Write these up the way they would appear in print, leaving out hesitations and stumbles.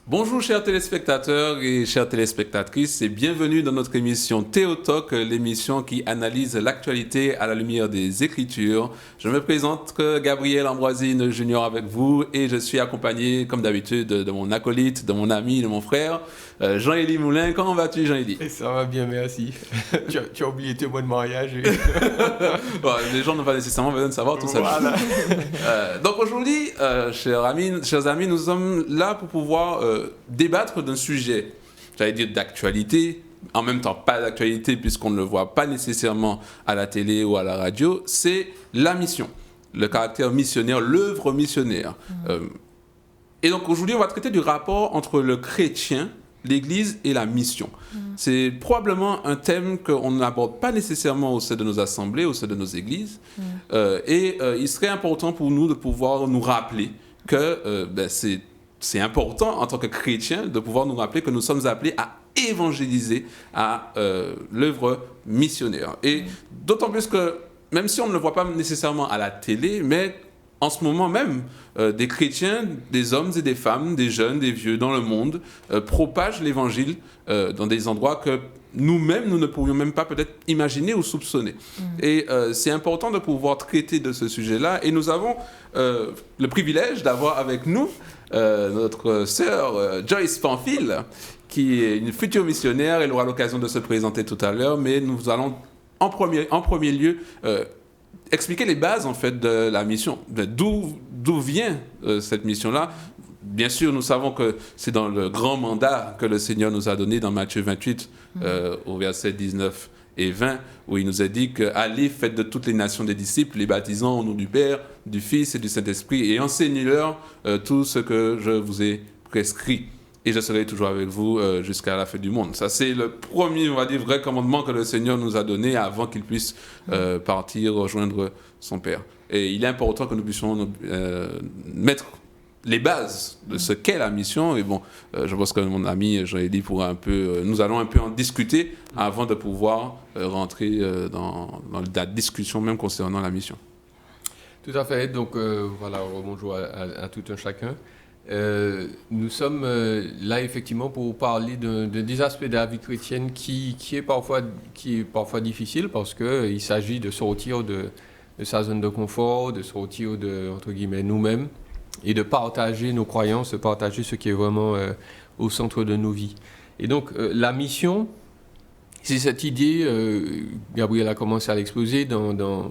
Bonjour chers téléspectateurs et chères téléspectatrices et bienvenue dans notre émission Théotalk, l'émission qui analyse l'actualité à la lumière des Écritures. Je me présente Gabriel Ambroisine Junior avec vous et je suis accompagné comme d'habitude de mon acolyte, de mon ami, de mon frère, Jean-Élie Moulin. Comment vas-tu Jean-Élie? Ça va bien, merci. tu as oublié tes mois de mariage. Bon, les gens n'ont pas nécessairement besoin de savoir tout ça. Voilà. Donc aujourd'hui, chers amis, nous sommes là pour pouvoir débattre d'un sujet, j'allais dire d'actualité, en même temps pas d'actualité puisqu'on ne le voit pas nécessairement à la télé ou à la radio, c'est la mission, le caractère missionnaire, l'œuvre missionnaire. Et donc aujourd'hui, on va traiter du rapport entre le chrétien, l'Église et la mission. C'est probablement un thème qu'on n'aborde pas nécessairement au sein de nos assemblées, au sein de nos églises. Il serait important pour nous de pouvoir nous rappeler que c'est important en tant que chrétien de pouvoir nous rappeler que nous sommes appelés à évangéliser à l'œuvre missionnaire. Et d'autant plus que, même si on ne le voit pas nécessairement à la télé, mais en ce moment même, des chrétiens, des hommes et des femmes, des jeunes, des vieux dans le monde propagent l'évangile dans des endroits que nous-mêmes, nous ne pourrions même pas peut-être imaginer ou soupçonner. Et c'est important de pouvoir traiter de ce sujet-là. Et nous avons le privilège d'avoir avec nous notre sœur Joyce Pamphile, qui est une future missionnaire. Elle aura l'occasion de se présenter tout à l'heure, mais nous allons en premier lieu expliquer les bases en fait de la mission, d'où vient cette mission-là. Bien sûr, nous savons que c'est dans le grand mandat que le Seigneur nous a donné dans Matthieu 28, au verset 19 et 20, où il nous a dit que allez, faites de toutes les nations des disciples, les baptisant au nom du Père, du Fils et du Saint-Esprit, et enseignez-leur tout ce que je vous ai prescrit. Et je serai toujours avec vous jusqu'à la fin du monde. Ça, c'est le premier, on va dire, vrai commandement que le Seigneur nous a donné avant qu'il puisse partir rejoindre son Père. Et il est important que nous puissions mettre les bases de ce qu'est la mission. Et bon, je pense que mon ami Jean-Élie pourra nous allons un peu en discuter avant de pouvoir rentrer dans la discussion même concernant la mission. Tout à fait. Donc, voilà, bonjour à tout un chacun. Nous sommes là effectivement pour parler des aspects de la vie chrétienne qui est parfois difficile parce qu'il s'agit de sortir de sa zone de confort, de sortir de, entre guillemets, nous-mêmes et de partager nos croyances, de partager ce qui est vraiment au centre de nos vies. Et donc la mission, c'est cette idée, Gabriel a commencé à l'exposer dans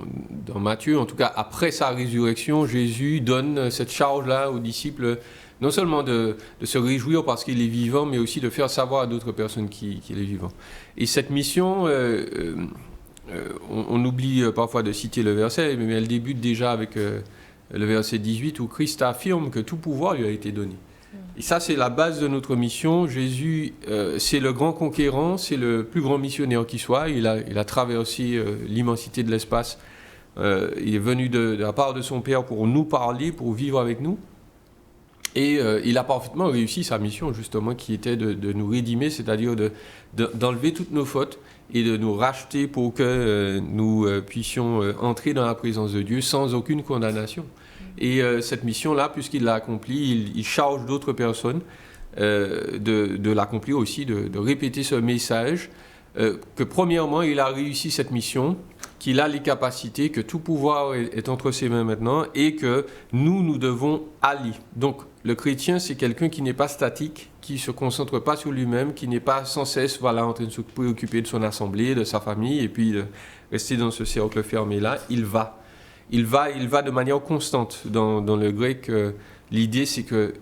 Matthieu, en tout cas après sa résurrection, Jésus donne cette charge-là aux disciples, non seulement de se réjouir parce qu'il est vivant, mais aussi de faire savoir à d'autres personnes qu'il est vivant. Et cette mission, on oublie parfois de citer le verset, mais elle débute déjà avec le verset 18 où Christ affirme que tout pouvoir lui a été donné. Et ça, c'est la base de notre mission. Jésus, c'est le grand conquérant, c'est le plus grand missionnaire qui soit. Il a traversé l'immensité de l'espace. Il est venu de la part de son Père pour nous parler, pour vivre avec nous. Et il a parfaitement réussi sa mission, justement, qui était de nous rédimer, c'est-à-dire d'enlever toutes nos fautes et de nous racheter pour que nous puissions entrer dans la présence de Dieu sans aucune condamnation. Et cette mission-là, puisqu'il l'a accomplie, il charge d'autres personnes de l'accomplir aussi, de répéter ce message, que premièrement, il a réussi cette mission, qu'il a les capacités, que tout pouvoir est entre ses mains maintenant et que nous devons aller. Donc, le chrétien, c'est quelqu'un qui n'est pas statique, qui ne se concentre pas sur lui-même, qui n'est pas sans cesse en train de se préoccuper de son assemblée, de sa famille, et puis de rester dans ce cercle fermé-là. Il va de manière constante. Dans le grec, l'idée, c'est qu'il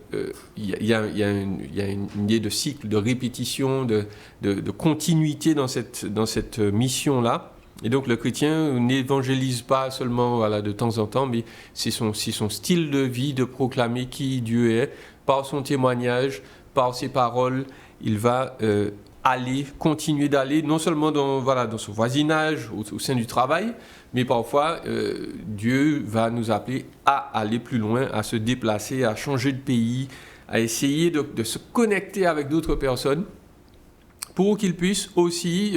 y a une idée de cycle, de répétition, de continuité dans cette mission-là. Et donc le chrétien n'évangélise pas seulement de temps en temps, mais c'est son style de vie de proclamer qui Dieu est, par son témoignage, par ses paroles. Il va continuer d'aller, non seulement dans son voisinage, au sein du travail, mais parfois Dieu va nous appeler à aller plus loin, à se déplacer, à changer de pays, à essayer de se connecter avec d'autres personnes, pour qu'ils puissent aussi,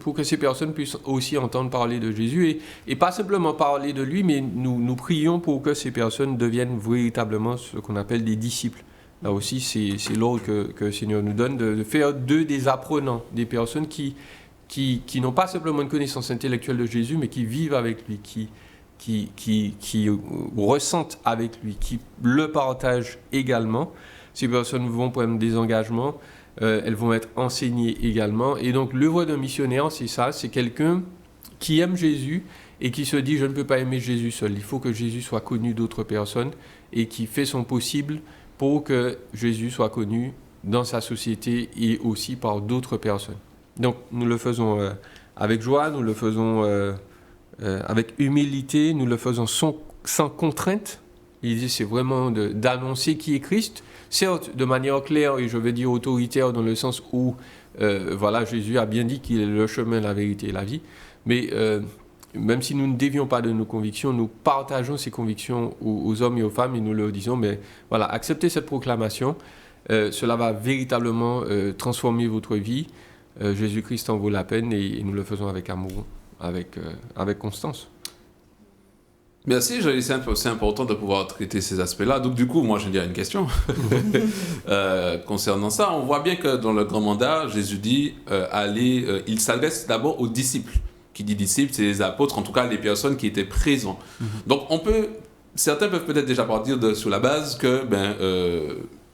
pour que ces personnes puissent aussi entendre parler de Jésus et pas simplement parler de lui, mais nous prions pour que ces personnes deviennent véritablement ce qu'on appelle des disciples Là aussi, c'est l'ordre que le Seigneur nous donne de faire d'eux des apprenants, des personnes qui n'ont pas simplement une connaissance intellectuelle de Jésus, mais qui vivent avec lui, qui ressentent avec lui, qui le partagent également. Ces personnes vont prendre des engagements, elles vont être enseignées également. Et donc, l'œuvre d'un missionnaire, c'est ça, c'est quelqu'un qui aime Jésus et qui se dit « je ne peux pas aimer Jésus seul, il faut que Jésus soit connu d'autres personnes » et qui fait son possible pour que Jésus soit connu dans sa société et aussi par d'autres personnes. Donc, nous le faisons avec joie, nous le faisons avec humilité, nous le faisons sans contrainte. L'idée, c'est vraiment d'annoncer qui est Christ, certes de manière claire et je veux dire autoritaire dans le sens où voilà, Jésus a bien dit qu'il est le chemin, la vérité et la vie, mais même si nous ne dévions pas de nos convictions, nous partageons ces convictions aux hommes et aux femmes et nous leur disons, mais voilà, acceptez cette proclamation, cela va véritablement transformer votre vie. Jésus-Christ en vaut la peine et nous le faisons avec amour, avec constance. Merci, c'est important de pouvoir traiter ces aspects-là. Donc du coup, moi, je dirais une question concernant ça. On voit bien que dans le grand mandat, Jésus dit il s'adresse d'abord aux disciples. Qui dit disciples, c'est les apôtres, en tout cas les personnes qui étaient présents. Donc certains peuvent peut-être déjà partir sur la base que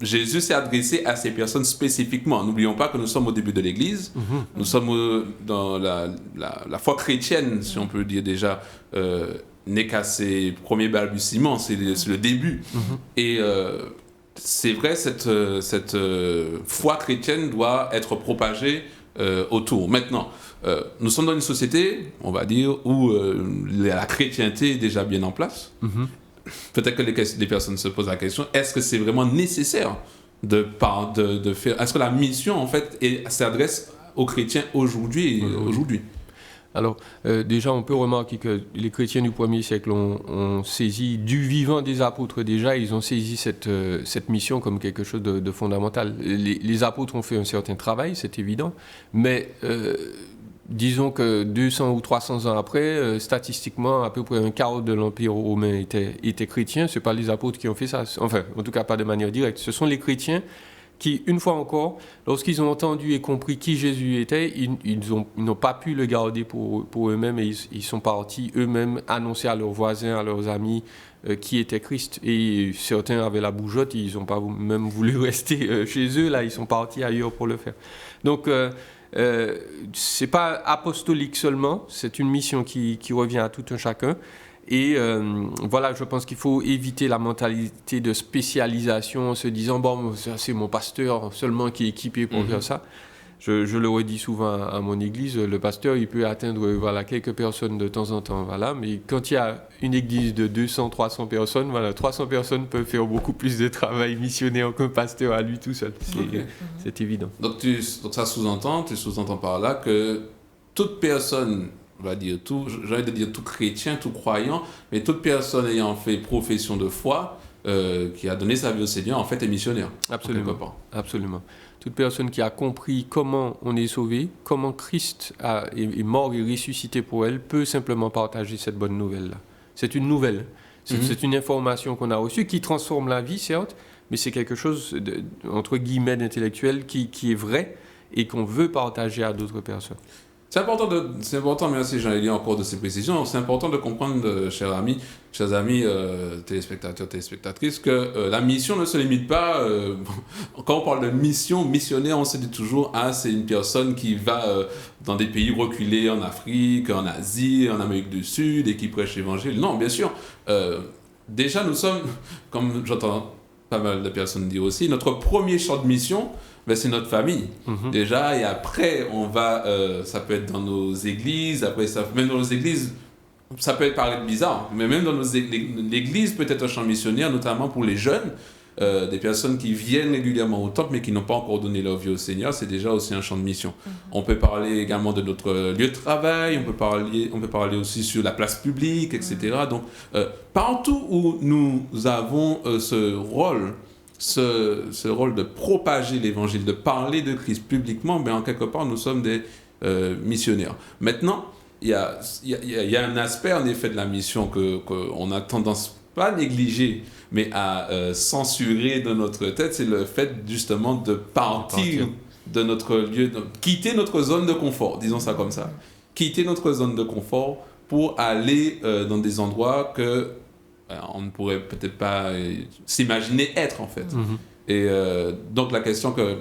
Jésus s'est adressé à ces personnes spécifiquement. N'oublions pas que nous sommes au début de l'Église, nous sommes dans la foi chrétienne, si on peut dire déjà, n'est qu'à ses premiers balbutiements, c'est le début. Et c'est vrai, cette foi chrétienne doit être propagée autour. Maintenant, nous sommes dans une société, on va dire, où la chrétienté est déjà bien en place. Peut-être que les personnes se posent la question, est-ce que c'est vraiment nécessaire de faire... Est-ce que la mission, en fait, s'adresse aux chrétiens aujourd'hui? Alors, déjà, on peut remarquer que les chrétiens du 1er siècle ont saisi du vivant des apôtres déjà, ils ont saisi cette mission comme quelque chose de fondamental. Les apôtres ont fait un certain travail, c'est évident, mais disons que 200 ou 300 ans après, statistiquement, à peu près un quart de l'Empire romain était chrétien. Ce n'est pas les apôtres qui ont fait ça, enfin, en tout cas pas de manière directe. Ce sont les chrétiens qui, une fois encore, lorsqu'ils ont entendu et compris qui Jésus était, ils n'ont pas pu le garder pour eux-mêmes et ils sont partis eux-mêmes annoncer à leurs voisins, à leurs amis qui était Christ. Et certains avaient la bougeotte, ils n'ont pas même voulu rester chez eux, là, ils sont partis ailleurs pour le faire. Donc, c'est pas apostolique seulement, c'est une mission qui revient à tout un chacun. Et voilà, je pense qu'il faut éviter la mentalité de spécialisation en se disant bon, c'est mon pasteur seulement qui est équipé pour faire ça. Je le redis souvent à mon église, le pasteur il peut atteindre quelques personnes de temps en temps, voilà, mais quand il y a une église de 200, 300 personnes, 300 personnes peuvent faire beaucoup plus de travail missionnaire qu'un pasteur à lui tout seul, c'est évident. Donc tu sous-entends par là que toute personne, on va dire j'ai envie de dire tout chrétien, tout croyant, mais toute personne ayant fait profession de foi, qui a donné sa vie au Seigneur, en fait est missionnaire. Absolument. Toute personne qui a compris comment on est sauvé, comment Christ est mort et ressuscité pour elle, peut simplement partager cette bonne nouvelle-là. C'est une nouvelle, c'est une information qu'on a reçue qui transforme la vie, certes, mais c'est quelque chose, entre guillemets, d'intellectuel qui est vrai et qu'on veut partager à d'autres personnes. C'est important, merci Jean-Élie encore de ces précisions. C'est important de comprendre, chers amis, téléspectateurs, téléspectatrices, que la mission ne se limite pas. Quand on parle de mission, missionnaire, on se dit toujours c'est une personne qui va dans des pays reculés en Afrique, en Asie, en Amérique du Sud et qui prêche l'évangile. Non, bien sûr. Déjà, nous sommes, comme j'entends pas mal de personnes dire aussi, notre premier champ de mission, c'est notre famille. Déjà, et après, on va, ça peut être dans nos églises, même dans nos églises, ça peut paraître bizarre, mais même dans l'église peut être un champ missionnaire, notamment pour les jeunes, des personnes qui viennent régulièrement au temple, mais qui n'ont pas encore donné leur vie au Seigneur, c'est déjà aussi un champ de mission. On peut parler également de notre lieu de travail, on peut parler aussi sur la place publique, etc. Donc, partout où nous avons ce rôle de propager l'évangile, de parler de Christ publiquement, en quelque part, nous sommes des missionnaires. Maintenant, il y a un aspect, en effet, de la mission qu'on a tendance pas négliger, mais à censurer dans notre tête, c'est le fait justement de partir de notre lieu, de quitter notre zone de confort, disons ça comme ça. Quitter notre zone de confort pour aller dans des endroits que on ne pourrait peut-être pas s'imaginer être en fait. Et donc la question que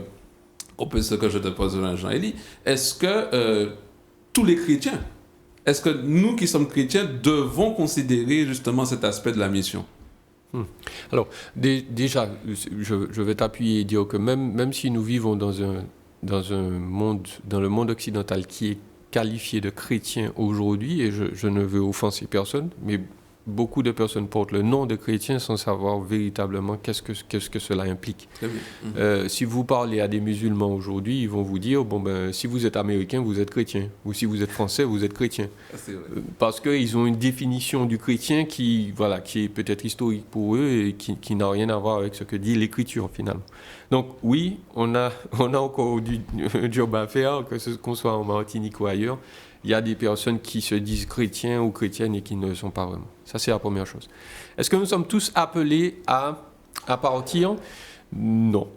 je te pose, Jean-Élie, est-ce que tous les chrétiens, est-ce que nous qui sommes chrétiens devons considérer justement cet aspect de la mission? Alors, déjà, je vais t'appuyer et dire que même si nous vivons dans un monde, dans le monde occidental qui est qualifié de chrétien aujourd'hui, et je ne veux offenser personne, mais beaucoup de personnes portent le nom de chrétien sans savoir véritablement qu'est-ce que cela implique. Si vous parlez à des musulmans aujourd'hui, ils vont vous dire, si vous êtes américain, vous êtes chrétien. Ou si vous êtes français, vous êtes chrétien. Parce qu'ils ont une définition du chrétien qui est peut-être historique pour eux et qui n'a rien à voir avec ce que dit l'Écriture finalement. Donc oui, on a encore du job à faire, qu'on soit en Martinique ou ailleurs. Il y a des personnes qui se disent chrétiens ou chrétiennes et qui ne le sont pas vraiment. Ça, c'est la première chose. Est-ce que nous sommes tous appelés à partir? Non.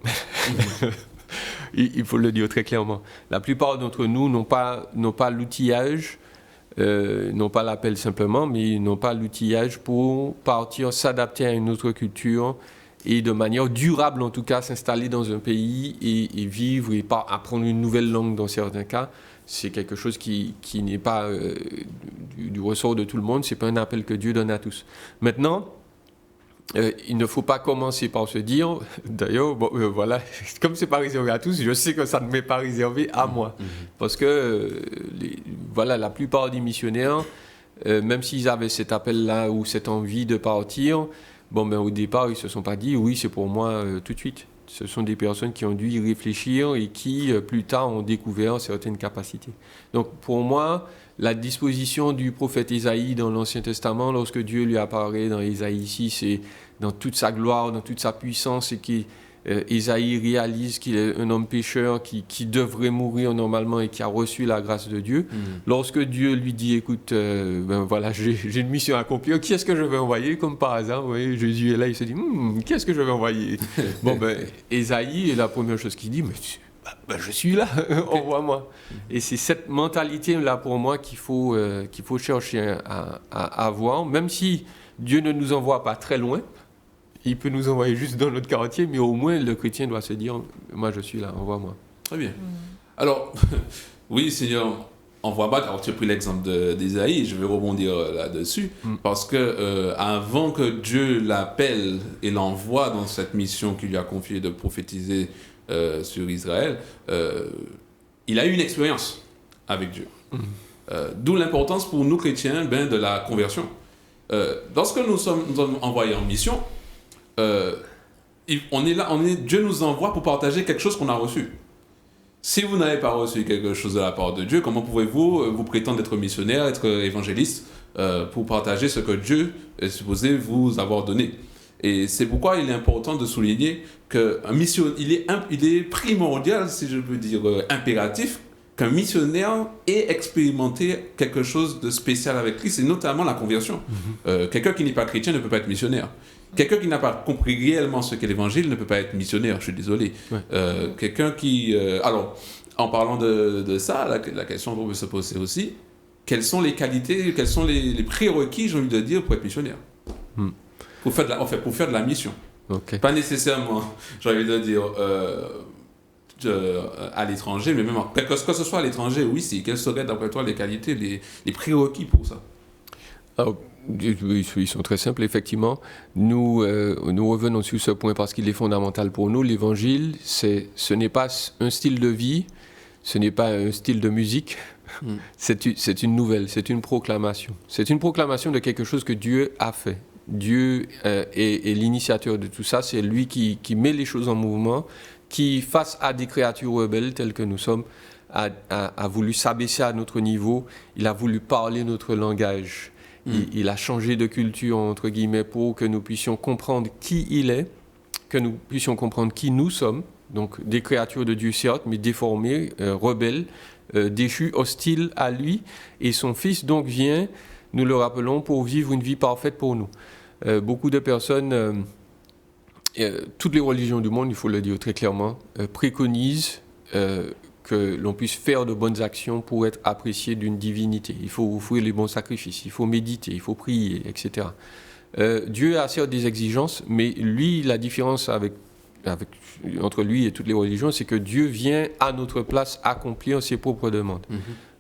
Il faut le dire très clairement. La plupart d'entre nous n'ont pas l'outillage, n'ont pas l'appel simplement, mais ils n'ont pas l'outillage pour partir, s'adapter à une autre culture et de manière durable, en tout cas, s'installer dans un pays et vivre et apprendre une nouvelle langue dans certains cas. C'est quelque chose qui n'est pas du ressort de tout le monde, ce n'est pas un appel que Dieu donne à tous. Maintenant, il ne faut pas commencer par se dire, d'ailleurs, voilà, comme ce n'est pas réservé à tous, je sais que ça ne m'est pas réservé à moi. Parce que la plupart des missionnaires, même s'ils avaient cet appel-là ou cette envie de partir, au départ, ils ne se sont pas dit, oui, c'est pour moi tout de suite. Ce sont des personnes qui ont dû y réfléchir et qui, plus tard, ont découvert certaines capacités. Donc, pour moi, la disposition du prophète Ésaïe dans l'Ancien Testament, lorsque Dieu lui apparaît dans Ésaïe 6, et dans toute sa gloire, dans toute sa puissance, et qu'Ésaïe réalise qu'il est un homme pécheur qui devrait mourir normalement et qui a reçu la grâce de Dieu. Lorsque Dieu lui dit, écoute, j'ai une mission à accomplir, qui est-ce que je vais envoyer? Comme par hasard, Jésus est là, il se dit, qui est-ce que je vais envoyer? Ésaïe est la première chose qu'il dit, je suis là, envoie-moi. Et c'est cette mentalité-là pour moi qu'il faut chercher à avoir, même si Dieu ne nous envoie pas très loin. Il peut nous envoyer juste dans notre quartier, mais au moins le chrétien doit se dire, moi je suis là, envoie-moi. Très bien. Alors, oui Seigneur, envoie-moi. Alors tu as pris l'exemple d'Ésaïe, je vais rebondir là-dessus, parce que avant que Dieu l'appelle et l'envoie dans cette mission qu'il lui a confiée de prophétiser sur Israël, il a eu une expérience avec Dieu. D'où l'importance pour nous chrétiens de la conversion. Lorsque nous sommes envoyés en mission, Dieu nous envoie pour partager quelque chose qu'on a reçu. Si vous n'avez pas reçu quelque chose de la part de Dieu, comment pouvez-vous vous prétendre être missionnaire, être évangéliste, pour partager ce que Dieu est supposé vous avoir donné? Et c'est pourquoi il est important de souligner il est primordial, si je peux dire impératif, qu'un missionnaire ait expérimenté quelque chose de spécial avec Christ, et notamment la conversion. Quelqu'un qui n'est pas chrétien ne peut pas être missionnaire. Quelqu'un qui n'a pas compris réellement ce qu'est l'évangile ne peut pas être missionnaire, je suis désolé. Quelqu'un qui... alors, en parlant de ça, la question qu'on peut se poser aussi, quelles sont les qualités, quels sont les prérequis, j'ai envie de dire, pour être missionnaire? Pour faire de la mission. Pas nécessairement, j'ai envie de dire... à l'étranger, mais même que ce soit à l'étranger, oui, quelles seraient d'après toi les qualités, les prérequis pour ça? Alors, ils sont très simples, effectivement. Nous revenons sur ce point parce qu'il est fondamental pour nous. L'évangile, ce n'est pas un style de vie, ce n'est pas un style de musique, c'est une nouvelle, c'est une proclamation. C'est une proclamation de quelque chose que Dieu a fait. Dieu est l'initiateur de tout ça, c'est lui qui met les choses en mouvement, qui, face à des créatures rebelles telles que nous sommes, a voulu s'abaisser à notre niveau, il a voulu parler notre langage. Il a changé de culture, entre guillemets, pour que nous puissions comprendre qui il est, que nous puissions comprendre qui nous sommes, donc des créatures de Dieu certes, mais déformées, rebelles, déchues, hostiles à lui, et son Fils donc vient, nous le rappelons, pour vivre une vie parfaite pour nous. beaucoup de personnes, toutes les religions du monde, il faut le dire très clairement, préconisent que l'on puisse faire de bonnes actions pour être apprécié d'une divinité. Il faut offrir les bons sacrifices, il faut méditer, il faut prier, etc. Dieu a certes des exigences, mais lui, la différence entre lui et toutes les religions, c'est que Dieu vient à notre place accomplir ses propres demandes.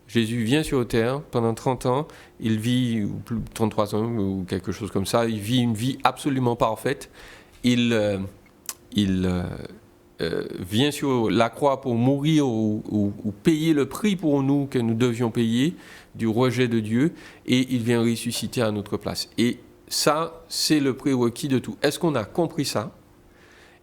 Jésus vient sur terre pendant 30 ans, il vit, ou 33 ans ou quelque chose comme ça, il vit une vie absolument parfaite. Il vient sur la croix pour mourir ou payer le prix pour nous que nous devions payer du rejet de Dieu, et il vient ressusciter à notre place. Et ça, c'est le prérequis de tout. Est-ce qu'on a compris ça?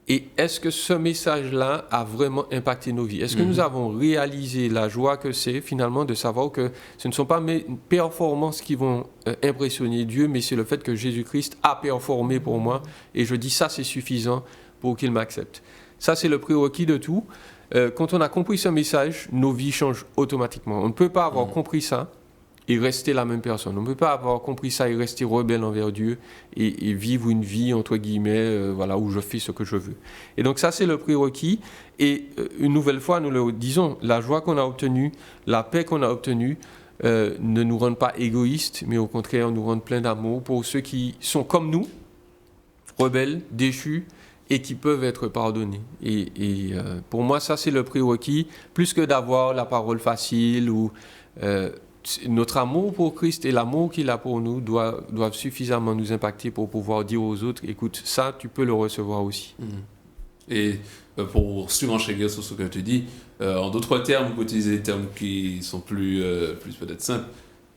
Et est-ce que ce message-là a vraiment impacté nos vies? Est-ce que nous avons réalisé la joie que c'est finalement de savoir que ce ne sont pas mes performances qui vont impressionner Dieu, mais c'est le fait que Jésus-Christ a performé pour moi, et je dis ça, c'est suffisant pour qu'il m'accepte. Ça, c'est le prérequis de tout. Quand on a compris ce message, nos vies changent automatiquement. On ne peut pas avoir compris ça et rester la même personne. On ne peut pas avoir compris ça et rester rebelle envers Dieu et vivre une vie, entre guillemets, voilà, où je fais ce que je veux. Et donc ça, c'est le prérequis. Et une nouvelle fois, nous le disons, la joie qu'on a obtenue, la paix qu'on a obtenue, ne nous rendent pas égoïstes, mais au contraire, nous rendent pleins d'amour pour ceux qui sont comme nous, rebelles, déchus, et qui peuvent être pardonnés. Et pour moi, ça, c'est le prérequis, plus que d'avoir la parole facile ou... notre amour pour Christ et l'amour qu'il a pour nous doivent suffisamment nous impacter pour pouvoir dire aux autres, écoute, ça, tu peux le recevoir aussi. Et pour surenchérir sur ce que tu dis, en d'autres termes, pour utiliser des termes qui sont plus peut-être simples,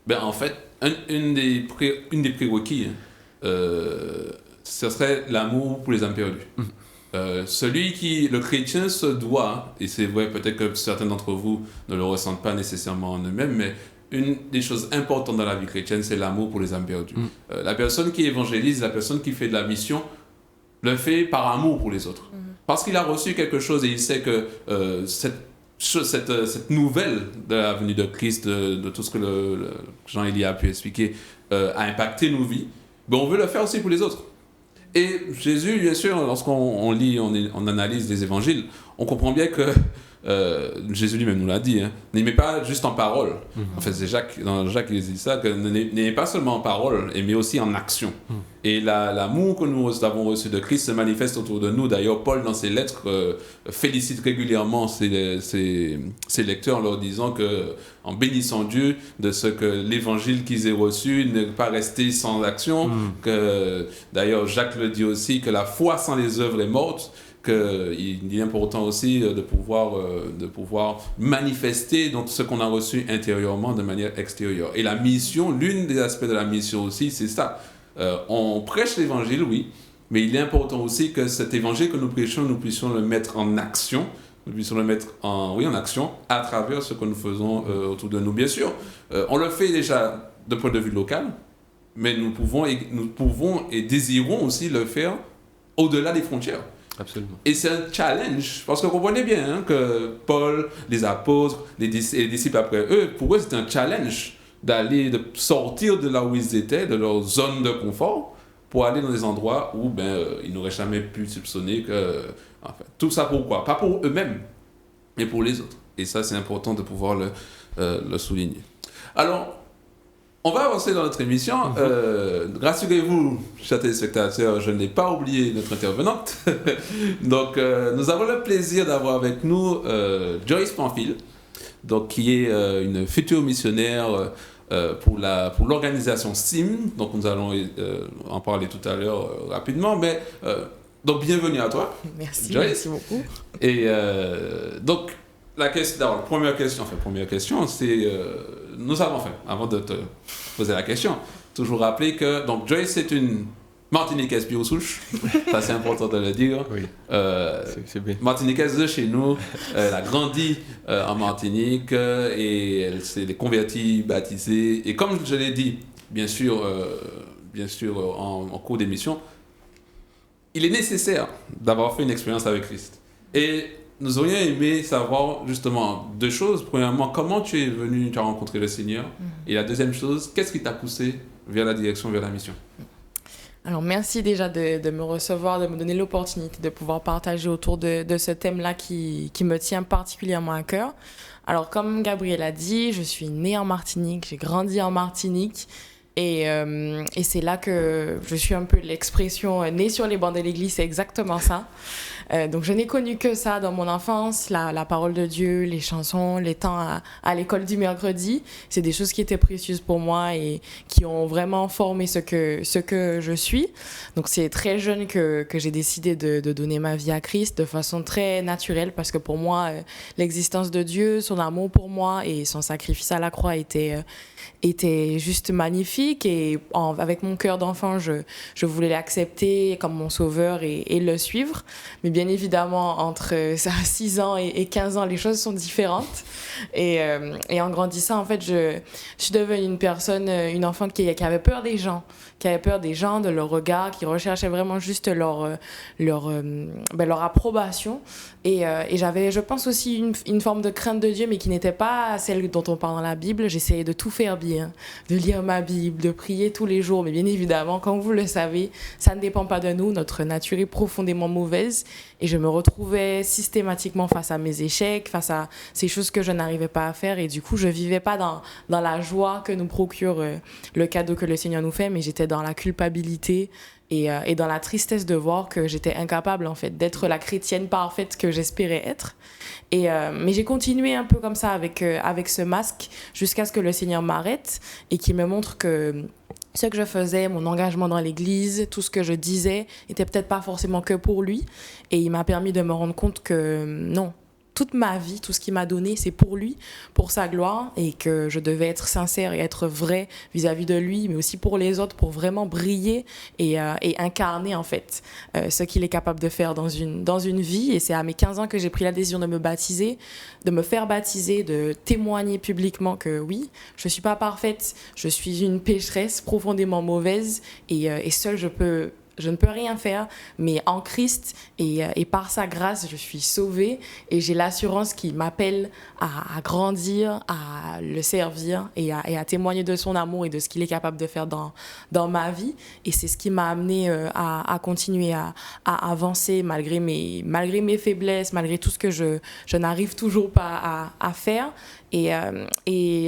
ben en fait, une des prérequis, ce serait l'amour pour les âmes perdues. Le chrétien se doit, et c'est vrai, peut-être que certains d'entre vous ne le ressentent pas nécessairement en eux-mêmes, mais une des choses importantes dans la vie chrétienne, c'est l'amour pour les âmes perdues. La personne qui évangélise, la personne qui fait de la mission, le fait par amour pour les autres. Parce qu'il a reçu quelque chose et il sait que cette nouvelle de la venue de Christ, de tout ce que Jean-Élie a pu expliquer, a impacté nos vies, ben on veut le faire aussi pour les autres. Et Jésus, bien sûr, lorsqu'on lit, on analyse les évangiles, on comprend bien que Jésus lui-même nous l'a dit, n'aimez pas juste en parole. En fait, c'est Jacques qui dit ça, que n'aimez pas seulement en parole, mais aussi en action. Et l'amour que nous avons reçu de Christ se manifeste autour de nous. D'ailleurs, Paul, dans ses lettres, félicite régulièrement ses lecteurs en leur disant en bénissant Dieu de ce que l'évangile qu'ils aient reçu n'est pas resté sans action. D'ailleurs, Jacques le dit aussi, que la foi sans les œuvres est morte. Qu'il est important aussi de pouvoir manifester donc, ce qu'on a reçu intérieurement de manière extérieure. Et la mission, l'une des aspects de la mission aussi, c'est ça. On prêche l'évangile, oui, mais il est important aussi que cet évangile que nous prêchons, nous puissions le mettre en action, nous puissions le mettre en action à travers ce que nous faisons autour de nous. Bien sûr, on le fait déjà de point de vue local, mais nous pouvons et désirons aussi le faire au-delà des frontières. Absolument. Et c'est un challenge, parce que vous comprenez bien que Paul, les apôtres, les disciples après eux, pour eux c'était un challenge de sortir de là où ils étaient, de leur zone de confort, pour aller dans des endroits où ils n'auraient jamais pu soupçonner que... Enfin, tout ça pourquoi? Pas pour eux-mêmes, mais pour les autres. Et ça, c'est important de pouvoir le souligner. Alors, on va avancer dans notre émission. Rassurez-vous, chers téléspectateurs, je n'ai pas oublié notre intervenante. Donc, nous avons le plaisir d'avoir avec nous Joyce Pamphile, donc, qui est une future missionnaire pour l'organisation SIM. Donc, nous allons en parler tout à l'heure rapidement. Mais, donc, bienvenue à toi. Merci, Joyce. merci beaucoup. Et donc, première question, c'est... nous avons fait, avant de te poser la question, toujours rappeler que donc Joyce est une Martiniquaise pure souche, ça c'est important de le dire. Oui, c'est bien. Martiniquaise de chez nous, elle a grandi en Martinique et elle s'est convertie, baptisée. Et comme je l'ai dit, bien sûr en cours d'émission, il est nécessaire d'avoir fait une expérience avec Christ. Et nous aurions aimé savoir justement deux choses. Premièrement, comment tu as rencontré le Seigneur. Et la deuxième chose, qu'est-ce qui t'a poussé vers la direction, vers la mission? Alors, merci déjà de me recevoir, de me donner l'opportunité de pouvoir partager autour de ce thème-là qui me tient particulièrement à cœur. Alors, comme Gabriel a dit, je suis née en Martinique, j'ai grandi en Martinique. Et c'est là que je suis un peu l'expression née sur les bancs de l'église, c'est exactement ça. Donc je n'ai connu que ça dans mon enfance, la parole de Dieu, les chansons, les temps à l'école du mercredi. C'est des choses qui étaient précieuses pour moi et qui ont vraiment formé ce que je suis. Donc c'est très jeune que j'ai décidé de donner ma vie à Christ de façon très naturelle parce que pour moi, l'existence de Dieu, son amour pour moi et son sacrifice à la croix était juste magnifique et avec mon cœur d'enfant, je voulais l'accepter comme mon sauveur et le suivre. Mais bien évidemment, entre 6 ans et 15 ans, les choses sont différentes. Et en grandissant, en fait, je suis devenue une enfant qui avait peur des gens, de leur regard, qui recherchait vraiment juste leur approbation. Et j'avais, je pense aussi, une forme de crainte de Dieu, mais qui n'était pas celle dont on parle dans la Bible. J'essayais de tout faire bien, de lire ma Bible, de prier tous les jours. Mais bien évidemment, comme vous le savez, ça ne dépend pas de nous. Notre nature est profondément mauvaise. Et je me retrouvais systématiquement face à mes échecs, face à ces choses que je n'arrivais pas à faire. Et du coup, je vivais pas dans la joie que nous procure le cadeau que le Seigneur nous fait, mais j'étais dans la culpabilité et dans la tristesse de voir que j'étais incapable, en fait, d'être la chrétienne parfaite que j'espérais être. Mais j'ai continué un peu comme ça avec ce masque jusqu'à ce que le Seigneur m'arrête et qu'il me montre que ce que je faisais, mon engagement dans l'église, tout ce que je disais, était peut-être pas forcément que pour lui. Et il m'a permis de me rendre compte que non, toute ma vie, tout ce qu'il m'a donné, c'est pour lui, pour sa gloire, et que je devais être sincère et être vrai vis-à-vis de lui, mais aussi pour les autres, pour vraiment briller et incarner en fait ce qu'il est capable de faire dans une vie. Et c'est à mes 15 ans que j'ai pris la décision de me baptiser, de me faire baptiser, de témoigner publiquement que oui, je suis pas parfaite, je suis une pécheresse profondément mauvaise et seule je ne peux rien faire, mais en Christ et par sa grâce, je suis sauvée et j'ai l'assurance qu'il m'appelle à grandir, à le servir et à témoigner de son amour et de ce qu'il est capable de faire dans ma vie. Et c'est ce qui m'a amenée à continuer à avancer malgré mes faiblesses, malgré tout ce que je n'arrive toujours pas à faire. Et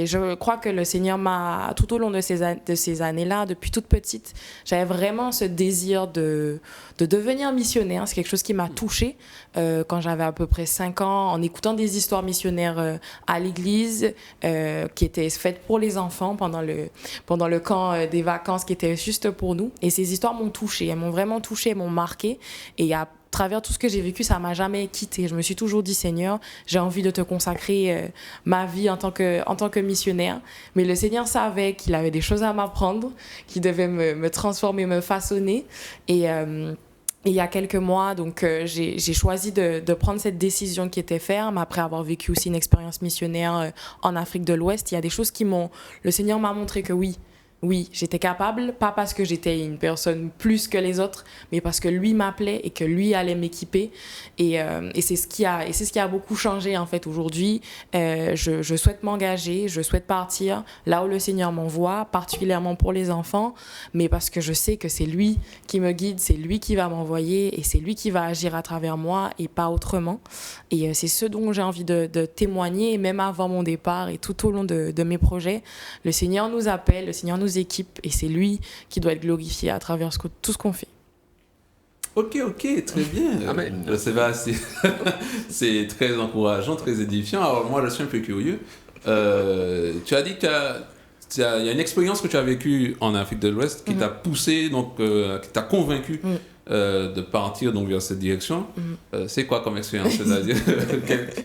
je crois que le Seigneur m'a, tout au long de ces années-là, depuis toute petite, j'avais vraiment ce désir de devenir missionnaire. C'est quelque chose qui m'a touchée quand j'avais à peu près 5 ans, en écoutant des histoires missionnaires à l'église qui étaient faites pour les enfants pendant le camp des vacances qui était juste pour nous. Et ces histoires m'ont touchée, elles m'ont vraiment touchée, elles m'ont marquée. Et à travers tout ce que j'ai vécu, ça m'a jamais quittée. Je me suis toujours dit, Seigneur, j'ai envie de te consacrer ma vie en tant que missionnaire. Mais le Seigneur savait qu'il avait des choses à m'apprendre, qu'il devait me transformer, me façonner. Et il y a quelques mois, donc, j'ai choisi de prendre cette décision qui était ferme, après avoir vécu aussi une expérience missionnaire en Afrique de l'Ouest. Il y a des choses le Seigneur m'a montré que oui, j'étais capable, pas parce que j'étais une personne plus que les autres, mais parce que lui m'appelait et que lui allait m'équiper. Et c'est ce qui a beaucoup changé en fait aujourd'hui. Je souhaite m'engager, je souhaite partir là où le Seigneur m'envoie, particulièrement pour les enfants, mais parce que je sais que c'est lui qui me guide, c'est lui qui va m'envoyer et c'est lui qui va agir à travers moi et pas autrement. Et c'est ce dont j'ai envie de témoigner, même avant mon départ et tout au long de mes projets. Le Seigneur nous appelle, le Seigneur nous équipe et c'est lui qui doit être glorifié à travers tout ce qu'on fait. Ok, très bien. Amen. C'est très encourageant, très édifiant. Alors moi, je suis un peu curieux. Tu as dit qu'il y a une expérience que tu as vécue en Afrique de l'Ouest qui t'a poussé, donc qui t'a convaincu de partir donc vers cette direction. C'est quoi comme expérience? C'est-à-dire,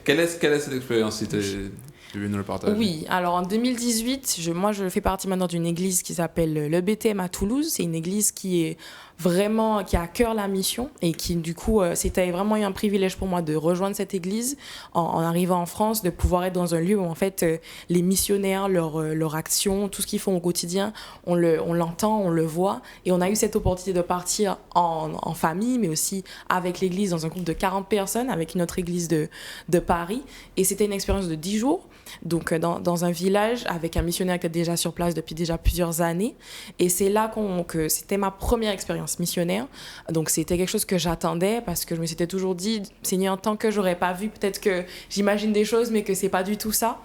quelle est cette expérience si tu veux nous le partager? Oui, alors en 2018, moi je fais partie maintenant d'une église qui s'appelle le BTM à Toulouse. C'est une église qui est vraiment, qui a à cœur la mission et qui, du coup, c'était vraiment un privilège pour moi de rejoindre cette église en arrivant en France, de pouvoir être dans un lieu où, en fait, les missionnaires, leur action, tout ce qu'ils font au quotidien, on l'entend, on le voit. Et on a eu cette opportunité de partir en famille, mais aussi avec l'église, dans un groupe de 40 personnes, avec une autre église de Paris. Et c'était une expérience de 10 jours, donc dans un village, avec un missionnaire qui était déjà sur place depuis déjà plusieurs années. Et c'est là que c'était ma première expérience missionnaire. Donc c'était quelque chose que j'attendais, parce que je me suis toujours dit, Seigneur, tant que j'aurais pas vu, peut-être que j'imagine des choses, mais que c'est pas du tout ça.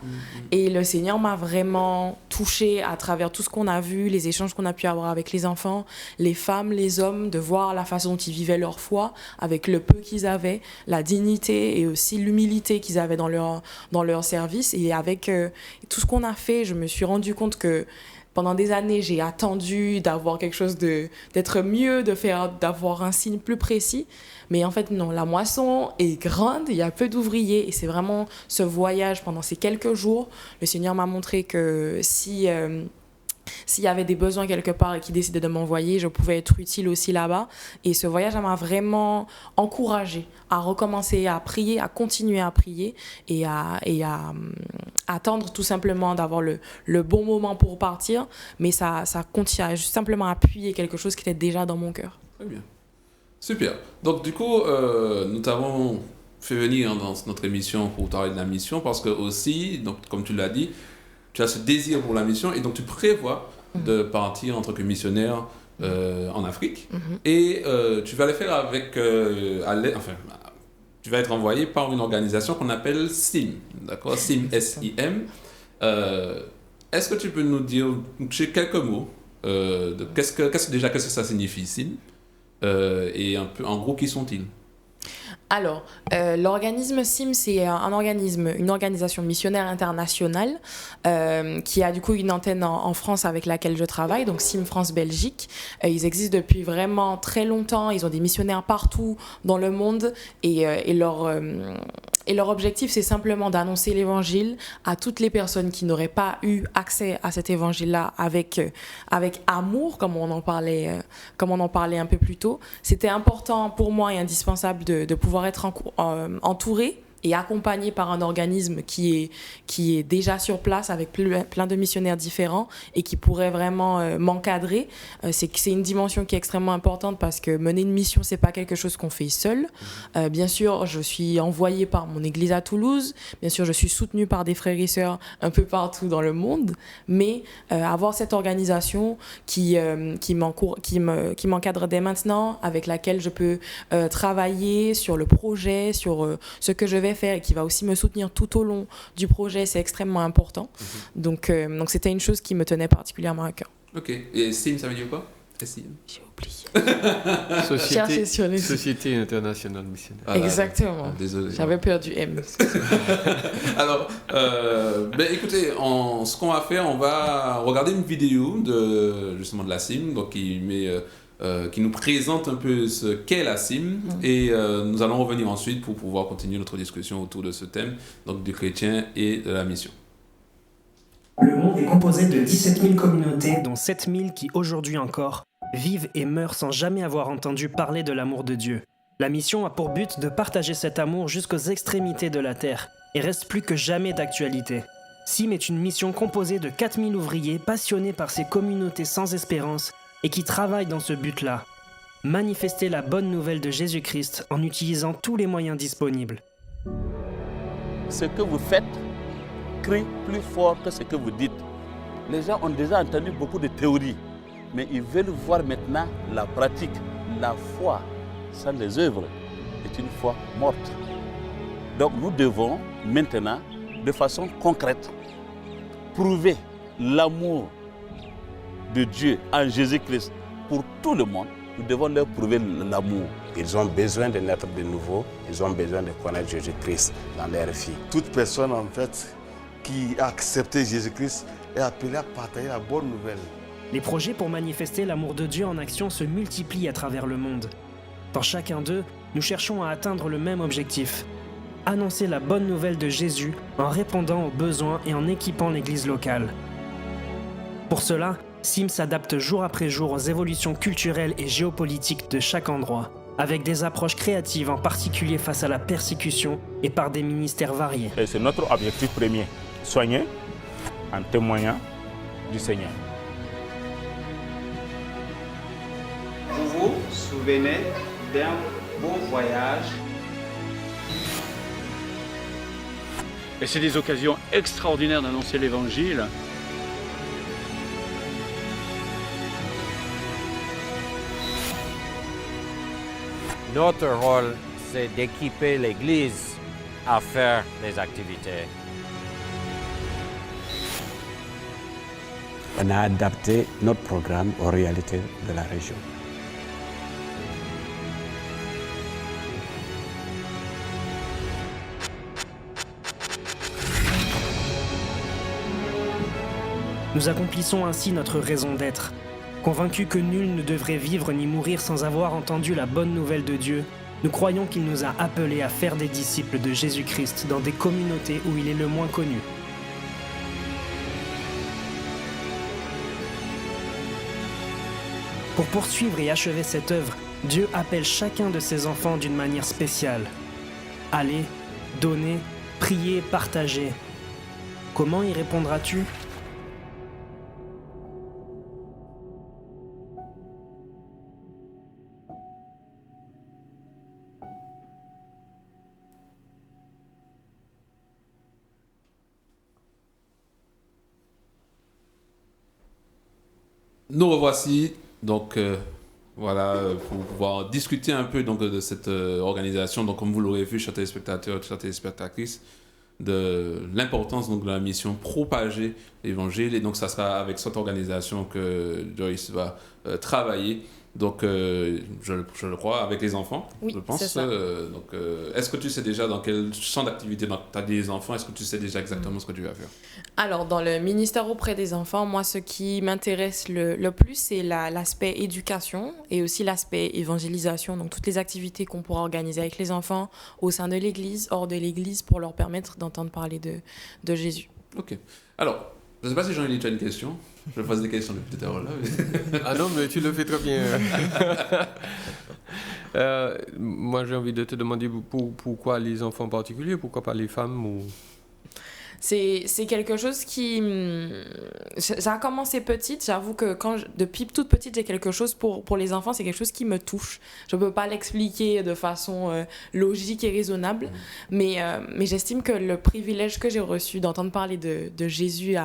Et le Seigneur m'a vraiment touchée à travers tout ce qu'on a vu, les échanges qu'on a pu avoir avec les enfants, les femmes, les hommes, de voir la façon dont ils vivaient leur foi, avec le peu qu'ils avaient, la dignité et aussi l'humilité qu'ils avaient dans leur service. Et avec tout ce qu'on a fait, je me suis rendu compte que pendant des années, j'ai attendu d'avoir quelque chose d'être mieux, d'avoir un signe plus précis. Mais en fait, non, la moisson est grande, il y a peu d'ouvriers. Et c'est vraiment ce voyage pendant ces quelques jours. Le Seigneur m'a montré que s'il y avait des besoins quelque part et qu'il décidait de m'envoyer, je pouvais être utile aussi là-bas. Et ce voyage m'a vraiment encouragée à recommencer à prier, à continuer à prier et à attendre tout simplement d'avoir le bon moment pour partir. Mais ça continue à juste simplement appuyer quelque chose qui était déjà dans mon cœur. Très bien. Super. Donc du coup, nous t'avons fait venir dans notre émission pour parler de la mission parce que aussi, donc, comme tu l'as dit, tu as ce désir pour la mission et donc tu prévois de partir en tant que missionnaire en Afrique. Et tu vas le faire avec... tu vas être envoyé par une organisation qu'on appelle SIM. D'accord? SIM, S-I-M. Est-ce que tu peux nous dire quelques mots qu'est-ce que ça signifie, SIM? Et un peu, en gros, qui sont-ils? Alors, l'organisme SIM, c'est une organisation missionnaire internationale qui a du coup une antenne en France avec laquelle je travaille, donc SIM France Belgique. Ils existent depuis vraiment très longtemps, ils ont des missionnaires partout dans le monde et leur objectif, c'est simplement d'annoncer l'évangile à toutes les personnes qui n'auraient pas eu accès à cet évangile-là avec amour, comme on en parlait un peu plus tôt. C'était important pour moi et indispensable de pouvoir être entouré et accompagné par un organisme qui est déjà sur place avec plein de missionnaires différents et qui pourrait vraiment m'encadrer. C'est une dimension qui est extrêmement importante parce que mener une mission, c'est pas quelque chose qu'on fait seul. Bien sûr, je suis envoyée par mon église à Toulouse. Bien sûr, je suis soutenue par des frères et sœurs un peu partout dans le monde. Mais avoir cette organisation qui m'encadre dès maintenant, avec laquelle je peux travailler sur le projet, sur ce que je vais faire et qui va aussi me soutenir tout au long du projet, c'est extrêmement important. Donc c'était une chose qui me tenait particulièrement à cœur. Ok. Et SIM, ça veut dire quoi? SIM. J'ai oublié. Société internationale missionnaire. Ah, exactement. Désolé. J'avais perdu M. Alors, écoutez, ce qu'on va faire, on va regarder une vidéo justement de la SIM, donc qui nous présente un peu ce qu'est la SIM et nous allons revenir ensuite pour pouvoir continuer notre discussion autour de ce thème, donc du chrétien et de la mission. Le monde est composé de 17 000 communautés, dont 7 000 qui, aujourd'hui encore, vivent et meurent sans jamais avoir entendu parler de l'amour de Dieu. La mission a pour but de partager cet amour jusqu'aux extrémités de la terre et reste plus que jamais d'actualité. SIM est une mission composée de 4 000 ouvriers passionnés par ces communautés sans espérance et qui travaillent dans ce but-là. Manifester la bonne nouvelle de Jésus-Christ en utilisant tous les moyens disponibles. Ce que vous faites crie plus fort que ce que vous dites. Les gens ont déjà entendu beaucoup de théories, mais ils veulent voir maintenant la pratique. La foi sans les œuvres est une foi morte. Donc nous devons maintenant, de façon concrète, prouver l'amour de Dieu en Jésus-Christ pour tout le monde. Nous devons leur prouver l'amour. Ils ont besoin de naître de nouveau, ils ont besoin de connaître Jésus-Christ dans leur vie. Toute personne en fait qui a accepté Jésus-Christ est appelée à partager la bonne nouvelle. Les projets pour manifester l'amour de Dieu en action se multiplient à travers le monde. Dans chacun d'eux, nous cherchons à atteindre le même objectif. Annoncer la bonne nouvelle de Jésus en répondant aux besoins et en équipant l'église locale. Pour cela, Sim s'adapte jour après jour aux évolutions culturelles et géopolitiques de chaque endroit, avec des approches créatives en particulier face à la persécution et par des ministères variés. Et c'est notre objectif premier, soigner en témoignant du Seigneur. Vous vous souvenez d'un beau voyage? Et c'est des occasions extraordinaires d'annoncer l'Évangile. Notre rôle, c'est d'équiper l'Église à faire des activités. On a adapté notre programme aux réalités de la région. Nous accomplissons ainsi notre raison d'être. Convaincus que nul ne devrait vivre ni mourir sans avoir entendu la bonne nouvelle de Dieu, nous croyons qu'il nous a appelés à faire des disciples de Jésus-Christ dans des communautés où il est le moins connu. Pour poursuivre et achever cette œuvre, Dieu appelle chacun de ses enfants d'une manière spéciale. Allez, donnez, priez, partagez. Comment y répondras-tu ? Nous revoici donc voilà pour pouvoir discuter un peu donc de cette organisation. Donc comme vous l'aurez vu, chers téléspectateurs, chères téléspectatrices, de l'importance donc de la mission propager l'évangile, et donc ça sera avec cette organisation que Joyce va travailler. Donc, je le crois, avec les enfants, oui, je pense. C'est ça. Donc, est-ce que tu sais déjà dans quel champ d'activité tu as des enfants? Est-ce que tu sais déjà exactement ce que tu vas faire? Alors, dans le ministère auprès des enfants, moi, ce qui m'intéresse le plus, c'est l'aspect éducation et aussi l'aspect évangélisation. Donc, toutes les activités qu'on pourra organiser avec les enfants au sein de l'Église, hors de l'Église, pour leur permettre d'entendre parler de Jésus. Ok. Alors, je ne sais pas si Jean-Élie, tu as une question. Je pose des questions depuis tout à l'heure là. Mais... Ah non, mais tu le fais très bien. Moi, j'ai envie de te demander pourquoi les enfants en particulier, pourquoi pas les femmes ou... C'est quelque chose qui... Ça a commencé petite. J'avoue que depuis toute petite, j'ai quelque chose pour les enfants. C'est quelque chose qui me touche. Je ne peux pas l'expliquer de façon logique et raisonnable. Mais j'estime que le privilège que j'ai reçu d'entendre parler de Jésus